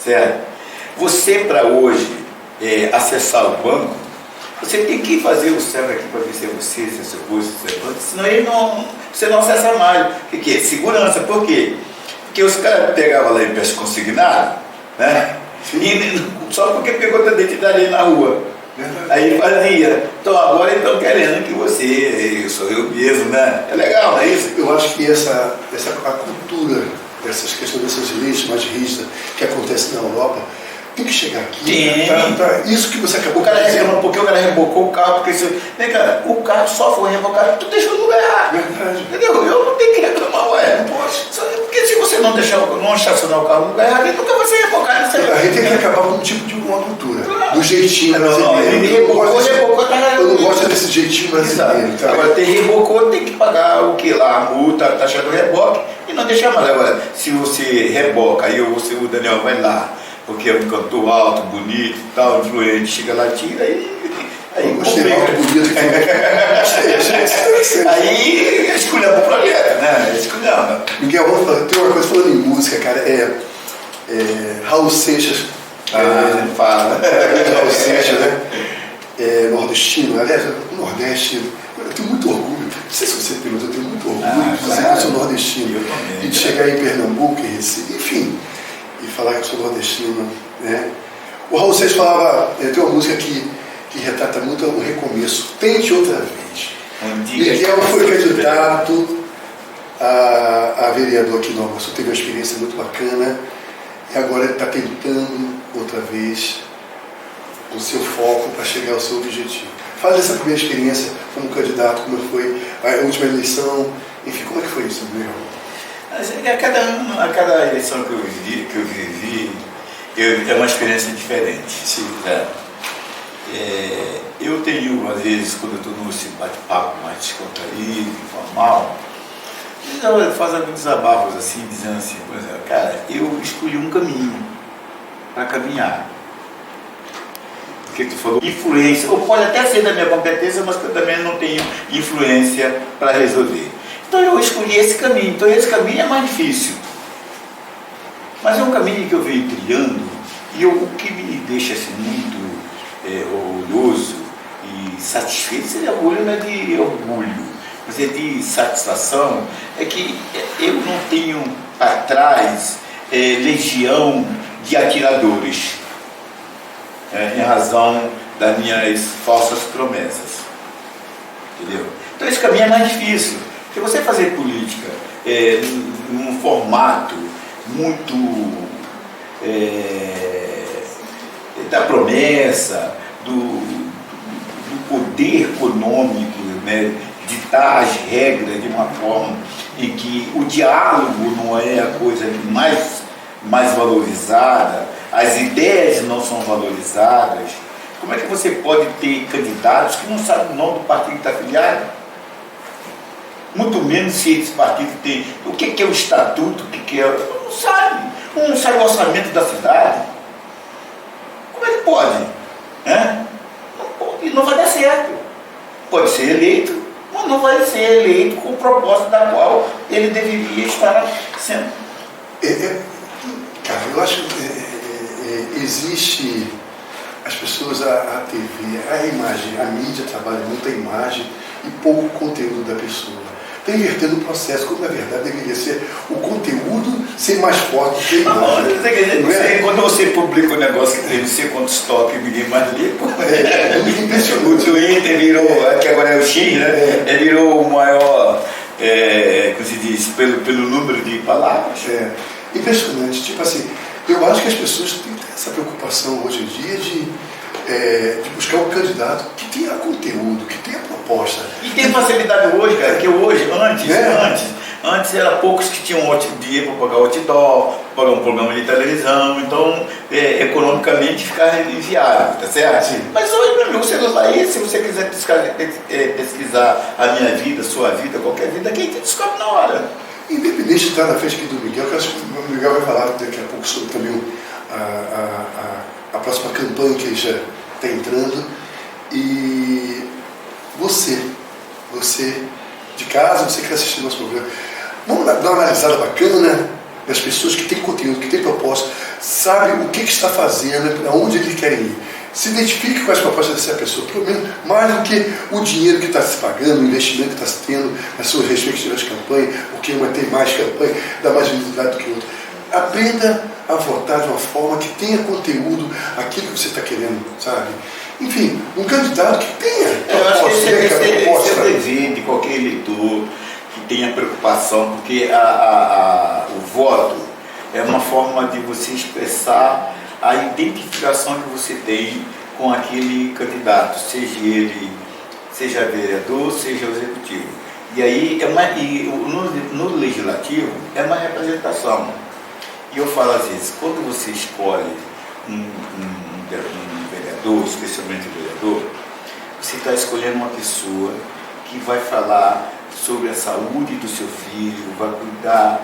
certo? Você, para hoje, acessar o banco, você tem que fazer o cérebro aqui para ver se é você, se é seu rosto, se é banco, senão você não acessa mais. O que é? Segurança. Por quê? Porque os caras pegavam lá em peça consignado, né? E só porque pegou a identidade aí na rua. Aí ele fazia, então agora estão querendo que você, sou eu mesmo, né? É legal, não é isso? Eu acho que a cultura dessas questões, dessas leis mais rígidas que acontecem na Europa, tem que chegar aqui. Isso que você acabou de dizer. O cara dizer. reclamou porque o cara rebocou o carro, porque vem cá, o carro só foi rebocado, tu deixou no lugar errado. Verdade. Entendeu? Eu não tenho que reclamar, ué. Não posso. Porque se você não estacionar o carro no lugar errado, ele nunca vai ser rebocado. A gente tem que acabar com um tipo de uma cultura. Claro. Do jeitinho brasileiro. Ele rebocou, eu não gosto desse jeitinho brasileiro. Tá? Agora, tem rebocou, tem que pagar o que lá? A multa, a taxa do reboque e não deixar mais. Agora, se você reboca, aí o Daniel vai lá, porque é um cantor alto, bonito e tal, influente, chega lá, tira aí gostei, alto, bonito. Aí escolhemos o projeto, né? Escolhemos. Miguel, tem uma coisa falando em música, cara, Raul Seixas. Fala. Raul Seixas, né? Nordestino, aliás, Nordeste. Eu tenho muito orgulho, não sei se você perguntou, eu tenho muito orgulho de dizer que eu sou nordestino. E de chegar em Pernambuco, enfim, e falar que eu sou nordestino, né? O Raul Seixas falava, tem uma música que retrata muito o recomeço. Tente outra vez. Miguel foi candidato a vereador aqui no Augusto, teve uma experiência muito bacana e agora ele está tentando outra vez o seu foco para chegar ao seu objetivo. Fala dessa primeira experiência como candidato, como foi a última eleição, enfim, como é que foi isso, Miguel? A cada eleição que eu vivi, é uma experiência diferente. Sim. Eu tenho, às vezes, quando eu estou nesse bate-papo mais descontraído, informal, faz alguns desabafos assim, dizendo assim, por exemplo, cara, eu escolhi um caminho para caminhar. Porque tu falou influência, ou pode até ser da minha competência, mas que eu também não tenho influência para resolver. Então eu escolhi esse caminho, então esse caminho é mais difícil. Mas é um caminho que eu venho trilhando e o que me deixa assim, muito orgulhoso e satisfeito, seria orgulho, não é de orgulho, mas é de satisfação, é que eu não tenho atrás legião de atiradores, em razão das minhas falsas promessas. Entendeu? Então esse caminho é mais difícil, porque você fazer política num formato muito da promessa, do poder econômico, né, ditar as regras de uma forma em que o diálogo não é a coisa mais valorizada, as ideias não são valorizadas. Como é que você pode ter candidatos que não sabem o nome do partido que está afiliado? Muito menos se esse partido tem o que é o estatuto, o que é. Não sabe. Não sabe o orçamento da cidade. Como é que pode? Não vai dar certo. Pode ser eleito, mas não vai ser eleito com o propósito da qual ele deveria estar sendo. Cara, eu acho que existe as pessoas, a TV, a imagem, a mídia trabalha muito a imagem e pouco conteúdo da pessoa. Está invertendo o processo, quando na verdade deveria ser o conteúdo ser mais forte que a imagem. Quando você publica um negócio que tem não sei quantos toques e ninguém mais lê, é impressionante. O Twitter virou, que agora é o X, né? Ele virou o maior, como se diz, pelo número de palavras. Impressionante. Tipo assim, eu acho que as pessoas têm que ter essa preocupação hoje em dia de buscar um candidato que tenha conteúdo, que tenha proposta. E tem facilidade hoje, cara, que hoje, antes era poucos que tinham dinheiro para pagar outdoor, pagar um programa de televisão, então economicamente ficava inviável, tá certo? Sim. Mas hoje, meu amigo, você não vai aí, se você quiser pesquisar a minha vida, sua vida, qualquer vida, aqui te descobre na hora. Independente de estar na frente aqui do Miguel, que eu acho que o Miguel vai falar daqui a pouco sobre também a próxima campanha que já está entrando. E você de casa, você que está assistindo nosso programa, vamos dar uma analisada bacana das pessoas que têm conteúdo, que têm proposta, sabe o que está fazendo, para onde eles querem ir. Se identifique com as propostas dessa pessoa, pelo menos mais do que o dinheiro que está se pagando, o investimento que está se tendo nas suas respectivas campanhas, porque uma tem mais campanha, dá mais visibilidade do que outra. Aprenda a votar de uma forma que tenha conteúdo, aquilo que você está querendo, sabe? enfim, um candidato que tenha. Eu acho que esse é o dever de qualquer eleitor que tenha preocupação, porque o voto é uma forma de você expressar a identificação que você tem com aquele candidato, seja vereador, seja executivo. E aí, no legislativo, é uma representação. E eu falo às vezes, quando você escolhe um vereador, especialmente o vereador, você está escolhendo uma pessoa que vai falar sobre a saúde do seu filho, vai cuidar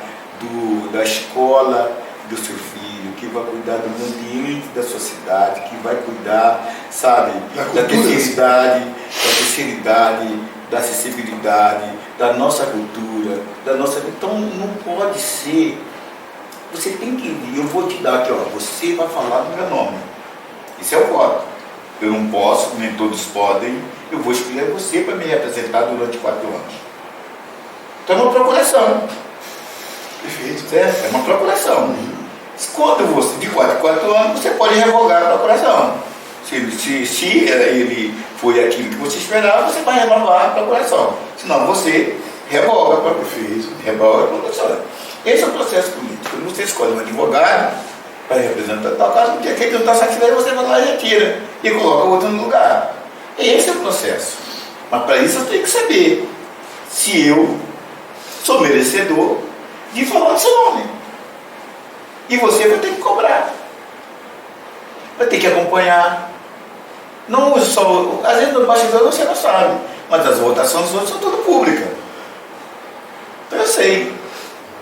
da escola do seu filho, que vai cuidar do ambiente da sua cidade, que vai cuidar, sabe, da terceira idade, da acessibilidade, da nossa cultura, Então não pode ser. Você tem que ir, eu vou te dar aqui, você vai falar do meu nome. Isso é o voto. Eu não posso, nem todos podem, eu vou escolher você para me representar durante 4 anos. Então é uma procuração. Perfeito. Certo? É uma procuração. Quando você, de 4 em 4 anos, você pode revogar a procuração. Se ele foi aquilo que você esperava, você vai renovar a procuração. Senão você revoga a procuração. Esse é o processo político. Quando você escolhe um advogado para representar tal caso, porque aquele que não está satisfeito, você vai lá e retira e coloca o outro no lugar. Esse é o processo. Mas para isso eu tenho que saber se eu sou merecedor de falar do seu nome. E você vai ter que cobrar. Vai ter que acompanhar. Não use só. Às vezes no bastidor você não sabe, mas as votações dos outros são todas públicas. Então eu sei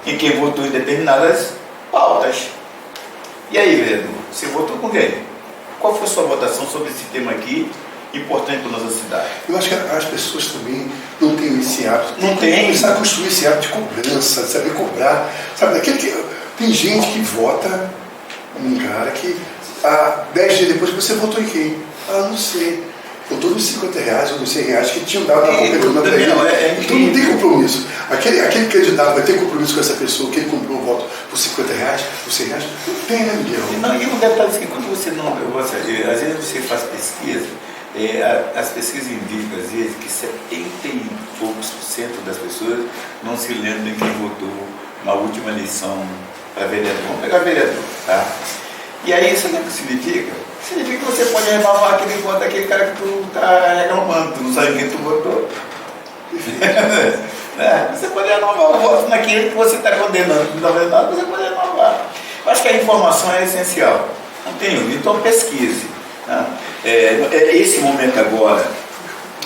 em quem votou em determinadas pautas. E aí, vereador, você votou com quem? Qual foi a sua votação sobre esse tema aqui, importante para a nossa cidade? Eu acho que as pessoas também não têm esse hábito. Não tem. Começar a construir esse hábito de cobrança, de saber cobrar. Sabe, tem gente que vota um cara que 10 dias depois você votou em quem? Não sei. Eu estou nos R$50 ou nos R$100 que tinham dado na compra da gente. Então não tem compromisso. Aquele candidato vai ter compromisso com essa pessoa que ele comprou o voto por R$50, por R$100? Não tem, né, Miguel? Não, e um detalhe assim, quando você não. Às vezes você faz pesquisa, as pesquisas indicam, às vezes, que 70 e poucos % das pessoas não se lembram de quem votou na última eleição para vereador. Vamos pegar vereador, tá? E aí, você lembra o que significa? Significa que você pode renovar aquele voto daquele cara que tu está reclamando, tu não sabe quem tu votou. Você pode renovar o voto naquele que você está condenando, na verdade você pode renovar. Eu acho que a informação é essencial. Não tem, então pesquise. Né? Esse momento agora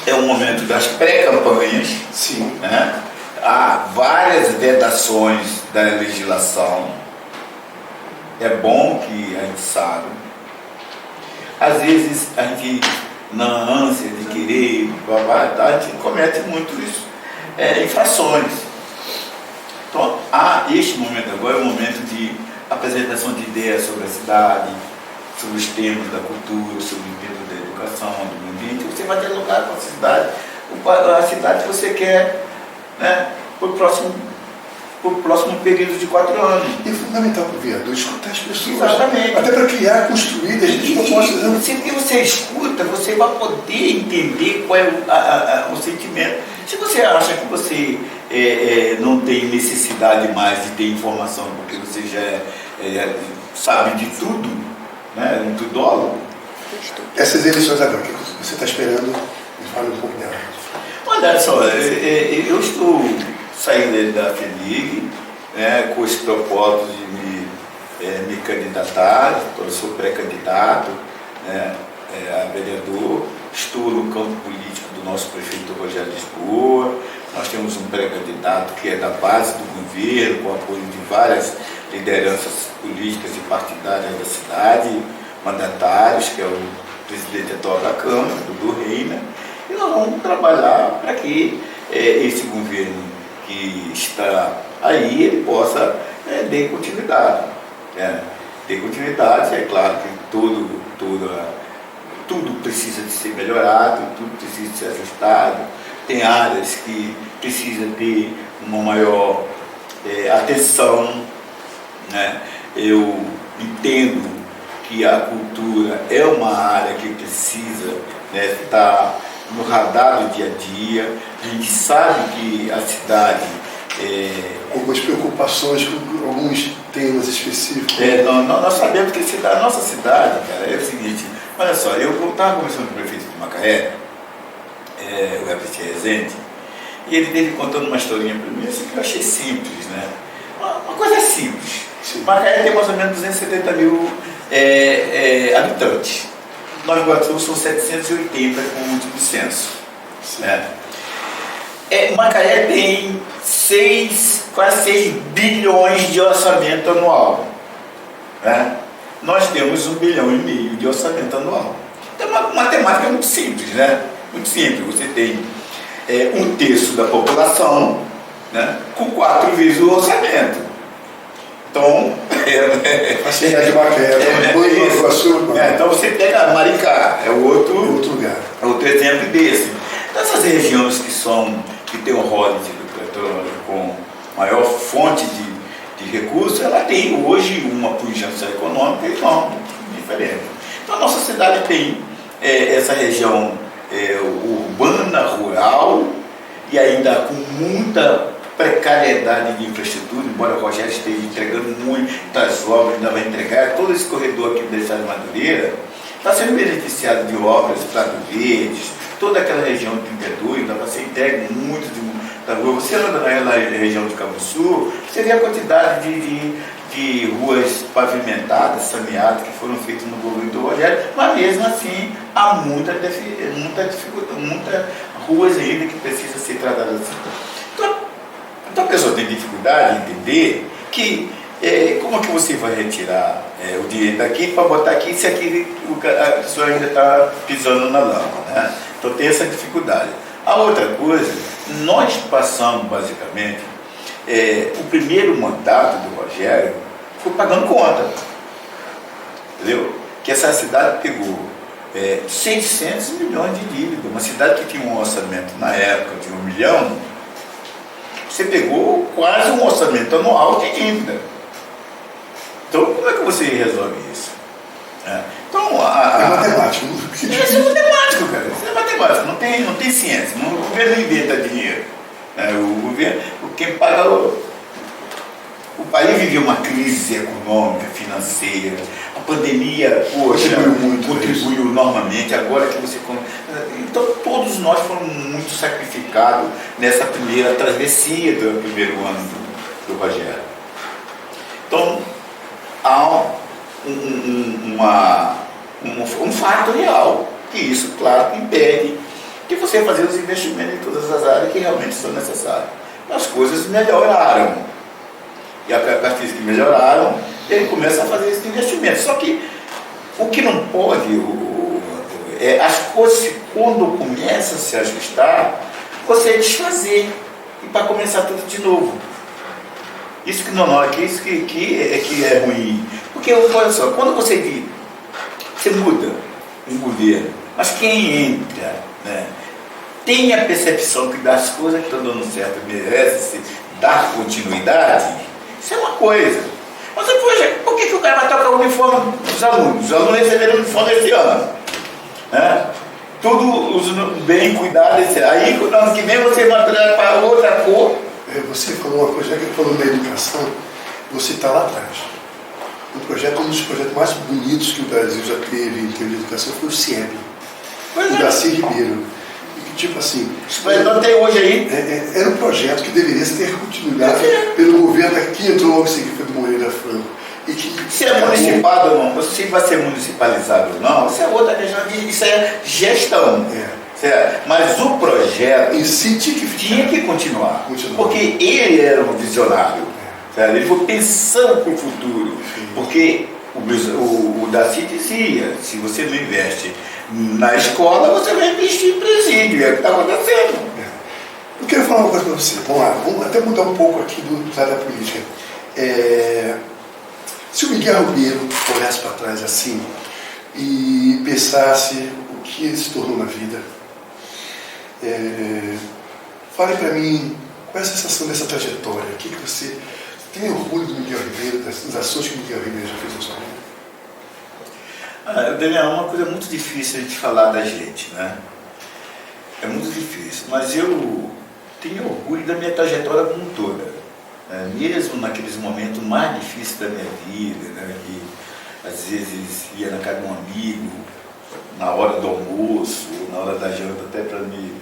é o momento das pré-campanhas. Sim. Né? Há várias vedações da legislação. É bom que a gente saiba. Às vezes a gente, na ânsia de querer, a gente comete muitas infrações. Então, este momento agora é o momento de apresentação de ideias sobre a cidade, sobre os temas da cultura, sobre o tema da educação, do meio ambiente. Você vai dialogar com a cidade que você quer, né, para o próximo período de 4 anos. E é fundamental para o vereador escutar as pessoas. Exatamente. Até para criar, construir, a gente propostas. Se você escuta, você vai poder entender qual é o sentimento. Se você acha que você não tem necessidade mais de ter informação, porque você já sabe de tudo, né, um tudólogo. Essas eleições agora, o que você está esperando? Me fala um pouco dela. Olha só, eu estou saindo da FENIG, né, com esse propósito de me candidatar. Eu sou pré-candidato, né, a vereador. Estou no campo político do nosso prefeito Rogério Lisboa. Nós temos um pré-candidato que é da base do governo, com apoio de várias lideranças políticas e partidárias da cidade, mandatários, que é o presidente atual da Câmara, Dudu Reina. E nós vamos trabalhar para que esse governo que está aí, ele possa dar continuidade. Ter continuidade, é claro que tudo precisa de ser melhorado, tudo precisa de ser ajustado. Tem áreas que precisam ter uma maior atenção. Né? Eu entendo que a cultura é uma área que precisa, né, estar no radar do dia a dia. A gente sabe que a cidade... algumas preocupações com alguns temas específicos. Nós sabemos que a nossa cidade, cara, é o seguinte, olha só, eu estava conversando com o prefeito de Macaé, o Everett Rezende, e ele teve contando uma historinha para mim, assim, que eu achei simples, né? Uma coisa simples. Sim. Macaé tem mais ou menos 270 mil habitantes. Nova Iguaçu são 780 com o último censo. Né? Macaé tem quase 6 bilhões de orçamento anual. Né? Nós temos 1,5 bilhão de orçamento anual. Então, uma matemática muito simples, né? Muito simples. Você tem 1/3 da população, né? Com 4 vezes o orçamento. Então, a cidade de Macaé, então você pega Maricá, é outro lugar. É outro exemplo desse. Essas regiões que tem o royalties do petróleo com maior fonte de recursos, ela tem hoje uma pujança econômica e não diferente. Então a nossa cidade tem essa região urbana, rural, e ainda com muita precariedade de infraestrutura, embora o Rogério esteja entregando muitas obras, ainda vai entregar, todo esse corredor aqui da Estado de Madureira está sendo beneficiado de obras, Prado Verdes, toda aquela região de 32, ainda vai ser entregue muito da rua. Você anda na região de Cabo Sul, você vê a quantidade de ruas pavimentadas, saneadas, que foram feitas no governo do Rogério, mas mesmo assim há muita dificuldade, muitas ruas ainda que precisam ser tratadas assim. Então a pessoa tem dificuldade em entender que como é que você vai retirar o dinheiro daqui para botar aqui se aqui a pessoa ainda está pisando na lama, né? Então tem essa dificuldade. A outra coisa, nós passamos basicamente, o primeiro mandato do Rogério foi pagando conta, entendeu? Que essa cidade pegou 600 milhões de dívida, uma cidade que tinha um orçamento na época de 1 milhão, você pegou quase um orçamento anual de dívida. Então, como é que você resolve isso? Então, é matemático. Isso é matemático, cara. Isso é matemático. Não tem ciência. O governo não inventa dinheiro. O governo, quem paga... O país viveu uma crise econômica, financeira. A pandemia, contribuiu enormemente. Agora que você... Então, todos nós fomos muito sacrificados nessa primeira travessia do primeiro ano do Rogério. Então, há um fato real, que isso, claro, impede de você fazer os investimentos em todas as áreas que realmente são necessárias. As coisas melhoraram. E a partir que melhoraram, ele começa a fazer esse investimento. Só que o que não pode as coisas, quando começam a se ajustar, você desfazer e para começar tudo de novo. Isso que não é que é ruim. Porque, olha só, quando você muda um governo, mas quem entra, né, tem a percepção que das coisas que estão dando certo merece-se dar continuidade, isso é uma coisa. Mas poxa, por que o cara vai tocar o uniforme dos alunos? Os alunos receberam o uniforme esse ano. Né? Tudo bem cuidado. Aí, no ano que vem, você vai mudar para outra cor. Você falou uma coisa, já que falou da educação, você está lá atrás. Um dos projetos mais bonitos que o Brasil já teve em termos de educação foi o CIEP, o Darcy Ribeiro. Tipo assim... Mas não tem hoje aí? Era um projeto que deveria ter continuado pelo governo que entrou logo em seguida, foi do Moreira Franco. E que se é municipado ou não, se vai ser municipalizado ou não, isso é outra questão, isso é gestão. Mas o projeto em si tinha que continuar. Porque ele era um visionário. Ele foi pensando para o futuro. Porque o Darcy dizia, se você não investe na escola, você vai investir em presídio. É o que está acontecendo. Eu quero falar uma coisa para você. Vamos lá, vamos até mudar um pouco aqui do lado da política. Se o Miguel Ribeiro olhasse para trás assim e pensasse o que ele se tornou na vida, fale para mim qual é a sensação dessa trajetória. O que você tem orgulho do Miguel Ribeiro, das ações que o Miguel Ribeiro já fez na sua vida? Daniel, é uma coisa muito difícil a gente falar da gente, né? É muito difícil, mas eu tenho orgulho da minha trajetória como toda, né? Mesmo naqueles momentos mais difíceis da minha vida, né? Que às vezes ia na casa de um amigo, na hora do almoço, na hora da janta, até para me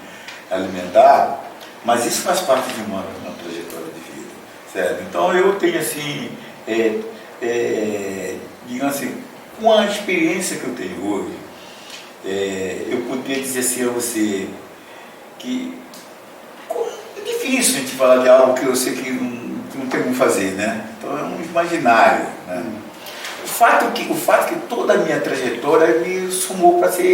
alimentar, mas isso faz parte de uma trajetória de vida, certo? Então eu tenho assim, digamos assim, com a experiência que eu tenho hoje, eu poderia dizer assim a você que é difícil a gente falar de algo que eu sei que não tem como fazer, né? Então é um imaginário, né? O fato que toda a minha trajetória me sumou para ser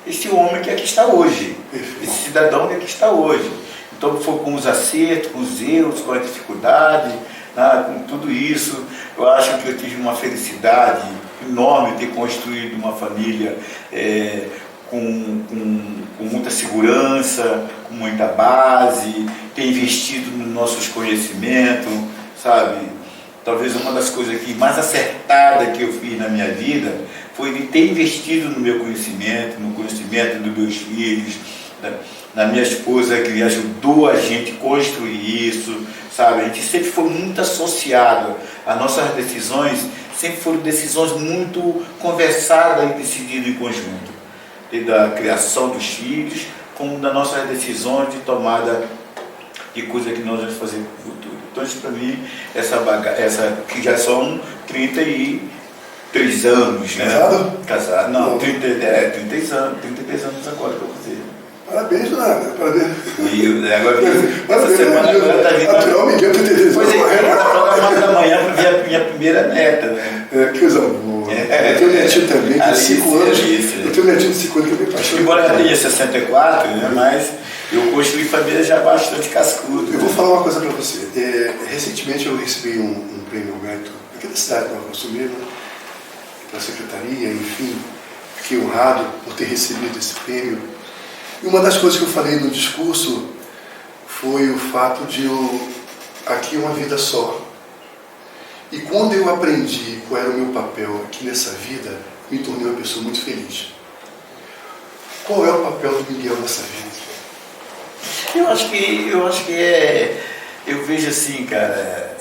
esse homem que aqui está hoje, esse cidadão que aqui está hoje. Então foi com os acertos, com os erros, com a dificuldade, né, com tudo isso. Eu acho que eu tive uma felicidade enorme de ter construído uma família com muita segurança, com muita base, ter investido nos nossos conhecimentos, sabe? Talvez uma das coisas que mais acertada que eu fiz na minha vida foi de ter investido no meu conhecimento, no conhecimento dos meus filhos, na minha esposa, que ajudou a gente a construir isso, sabe? A gente sempre foi muito associado, as nossas decisões sempre foram decisões muito conversadas e decididas em conjunto, desde a criação dos filhos, como das nossas decisões de tomada de coisa que nós vamos fazer no futuro. Então isso para mim, essa que já são 33 anos, né? Casado? Casado, não, 33 anos agora que eu vou fazer. Parabéns, Nada. Parabéns. E agora, essa semana agora está vindo. Atual Miguel, 33 anos. Pois é, está programado da manhã para ver a minha primeira neta, né? Que coisa boa. Eu tenho um netinho também, de 5 anos. Eu tenho um netinho de 5 anos que eu me apaixonei. Embora eu tenha 64, né? Mas eu construí família já bastante cascudo. Eu vou falar uma coisa para você. Recentemente eu recebi um prêmio Alberto, aqui da cidade que eu assumi, da secretaria, enfim. Fiquei honrado por ter recebido esse prêmio. E uma das coisas que eu falei no discurso foi o fato de aqui uma vida só. E quando eu aprendi qual era o meu papel aqui nessa vida, me tornei uma pessoa muito feliz. Qual é o papel do Miguel nessa vida? Eu acho que eu vejo assim, cara,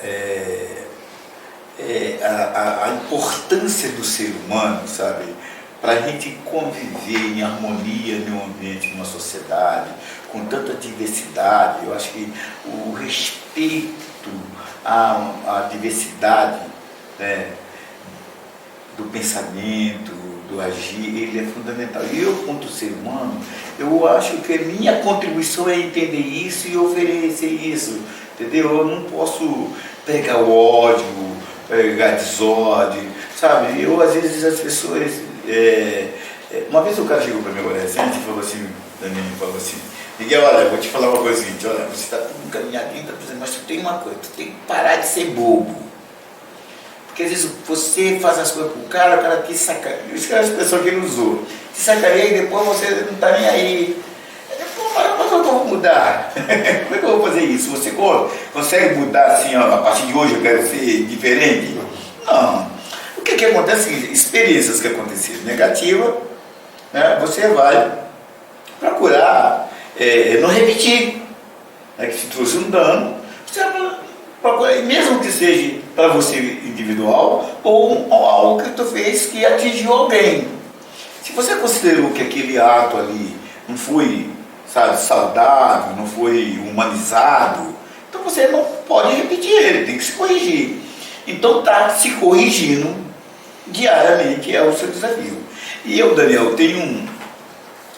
a importância do ser humano, sabe? Para a gente conviver em harmonia em um ambiente, numa sociedade, com tanta diversidade. Eu acho que o respeito à diversidade, né, do pensamento, do agir, ele é fundamental. E eu, quanto ser humano, eu acho que a minha contribuição é entender isso e oferecer isso, entendeu? Eu não posso pegar o ódio, pegar desordem, sabe? Eu, às vezes, as pessoas... uma vez o cara chegou para mim adolescente e falou assim, Daniel, falou assim, Miguel, olha, eu vou te falar uma coisa seguinte, olha, você está caminhando ainda, mas tu tem uma coisa, tu tem que parar de ser bobo. Porque às vezes você faz as coisas com o cara te sacaneia, isso é a expressão que ele usou, te sacaneia e depois você não está nem aí. Mas eu vou mudar. Como é que eu vou fazer isso? Você consegue mudar assim, ó, a partir de hoje eu quero ser diferente? Não. O que acontece? Experiências que aconteceram negativas, né, você vai procurar não repetir, né, que se trouxe um dano, você vai procurar, mesmo que seja para você individual ou algo que tu fez que atingiu alguém. Se você considerou que aquele ato ali não foi, sabe, saudável, não foi humanizado, então você não pode repetir ele, tem que se corrigir. Então está se corrigindo diariamente, é o seu desafio. E eu, Daniel, tenho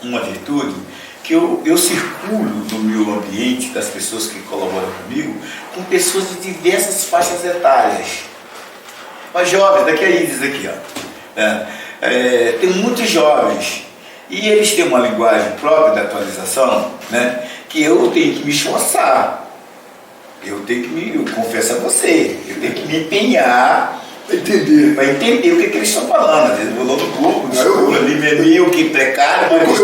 uma virtude que eu circulo no meu ambiente, das pessoas que colaboram comigo, com pessoas de diversas faixas etárias. Mas jovens, daqui a eles aqui, ó. Tem muitos jovens, e eles têm uma linguagem própria da atualização, né, que eu tenho que me esforçar. Eu confesso a você, eu tenho que me empenhar para entender o que eles estão falando. Às vezes eu vou no grupo, ali meio que precário, mas...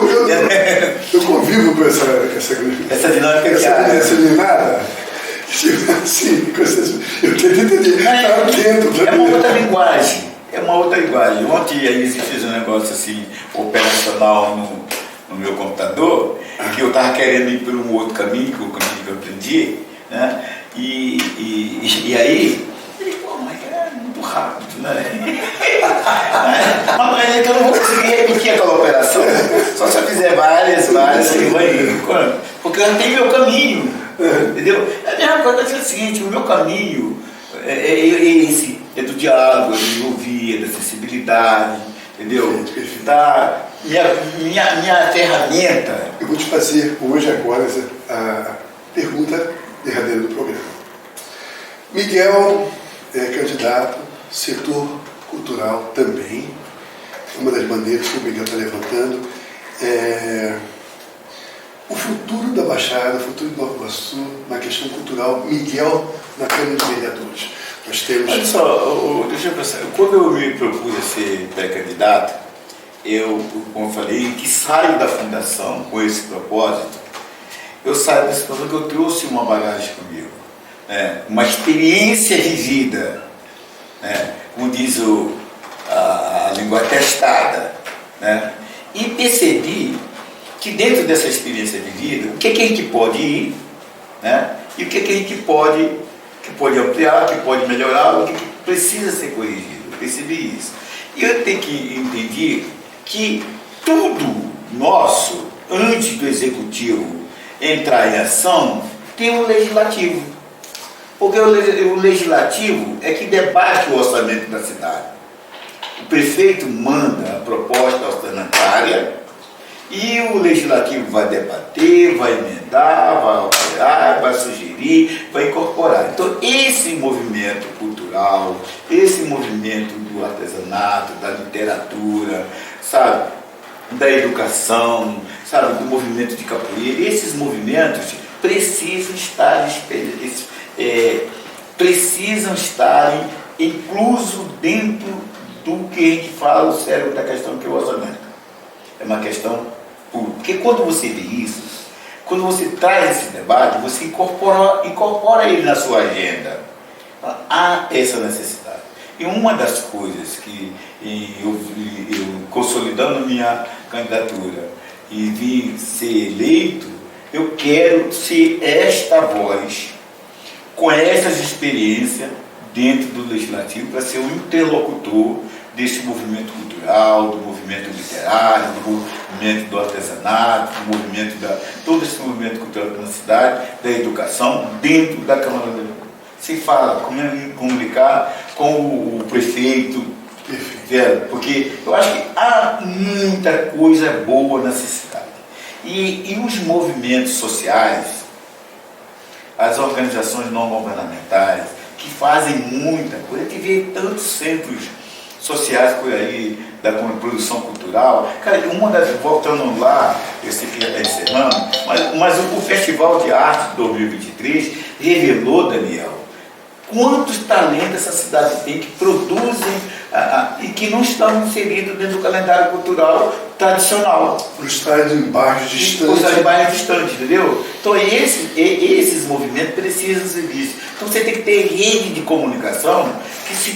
Eu convivo com essa dinâmica essa meninada. Sim, eu tento entender. É uma outra linguagem. é uma outra linguagem. Ontem a Isis fez um negócio assim, operacional no meu computador, que eu estava querendo ir por um outro caminho, que é o caminho que eu aprendi, né? E aí, ele, pô, mas é muito rápido, né? Mas então eu não vou conseguir repetir aquela operação. Só se eu fizer várias, que vai. Porque eu não tenho meu caminho, entendeu? A mesma coisa é o seguinte, o meu caminho esse, é do diálogo, é do ouvir, é da sensibilidade, entendeu? Tá, minha ferramenta. Eu vou te fazer hoje, agora, a pergunta derradeira do programa. Miguel é candidato, setor cultural também, uma das bandeiras que o Miguel está levantando. O futuro da Baixada, o futuro do Nova Iguaçu, na questão cultural, Miguel na Câmara de Vereadores. Nós temos... Olha só, deixa eu pensar, quando eu me propus a ser pré-candidato, como eu falei, que saio da fundação com esse propósito, eu saio desse propósito que eu trouxe uma bagagem comigo, uma experiência vivida, como diz a língua testada, e percebi que dentro dessa experiência vivida, o que a gente pode ir, e o que a gente pode ampliar, que pode melhorar, o que precisa ser corrigido. Eu percebi isso. E eu tenho que entender que tudo nosso, antes do executivo entrar em ação, tem um legislativo. Porque o legislativo é que debate o orçamento da cidade. O prefeito manda a proposta orçamentária e o legislativo vai debater, vai emendar, vai alterar, vai sugerir, vai incorporar. Então, esse movimento cultural, esse movimento do artesanato, da literatura, sabe, da educação, sabe, do movimento de capoeira, esses movimentos precisam estar inclusos dentro do que a gente fala, o cérebro da questão que é o orçamento. É uma questão pura. Porque quando você vê isso, quando você traz esse debate, você incorpora ele na sua agenda. Há essa necessidade. E uma das coisas que eu consolidando minha candidatura e vim ser eleito, eu quero ser esta voz, com essas experiências dentro do legislativo, para ser um interlocutor desse movimento cultural, do movimento literário, do movimento do artesanato, do movimento todo esse movimento cultural da cidade, da educação, dentro da Câmara de Vereadores. Se fala, comunicar com o prefeito, porque eu acho que há muita coisa boa nessa cidade. E os movimentos sociais, as organizações não governamentais, que fazem muita coisa, que vê tantos centros sociais por aí, da produção cultural. Cara, voltando lá, eu sei que já está encerrando, mas o Festival de Arte de 2023 revelou, Daniel, quantos talentos essa cidade tem que produzem e que não estão inseridos dentro do calendário cultural tradicional. Por estarem em bairros distantes. Por estarem em bairros distantes, entendeu? Então esses movimentos precisam ser vistos. Então você tem que ter rede de comunicação que se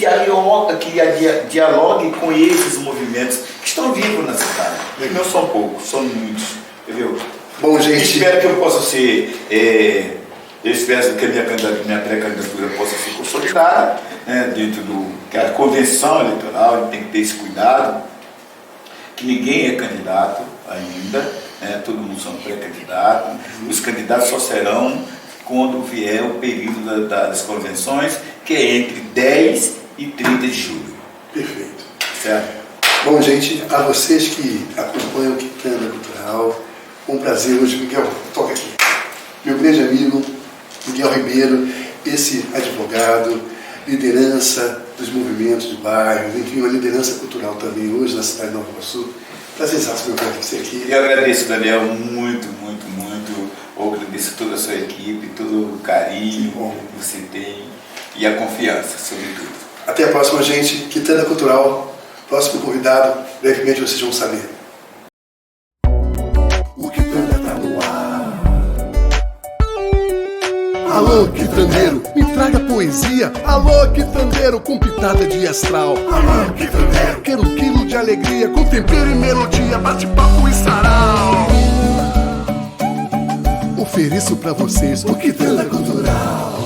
dialogue com esses movimentos que estão vivos na cidade. E não são poucos, são muitos, entendeu? Bom, gente... Espero que eu possa ser... Eu espero que a minha pré-candidatura possa ser consolidada, dentro que a convenção eleitoral, a gente tem que ter esse cuidado, que ninguém é candidato ainda, todo mundo são pré-candidatos. Os candidatos só serão quando vier o período das convenções, que é entre 10 e 30 de julho. Perfeito. Certo? Bom, gente, a vocês que acompanham o Quitanda Cultural, um prazer hoje. Miguel, toca aqui. Meu grande amigo, Miguel Ribeiro, esse advogado, liderança dos movimentos de bairros, enfim, uma liderança cultural também hoje na cidade de Nova Iguaçu. Prazerzaço, meu pai, ter você aqui. Eu agradeço, Daniel, muito, muito, muito. Eu agradeço toda a sua equipe, todo o carinho que você tem e a confiança, sobretudo. Até a próxima, gente. Quitanda Cultural, próximo convidado, brevemente vocês vão saber. O Quitanda tá no ar. Alô, quitandeiro, me traz traga poesia. Alô, quitandeiro, com pitada de astral. Alô, quitandeiro, quero 1 quilo de alegria, com tempero e melodia, bate-papo e sarau. Ofereço pra vocês o Quitanda Cultural.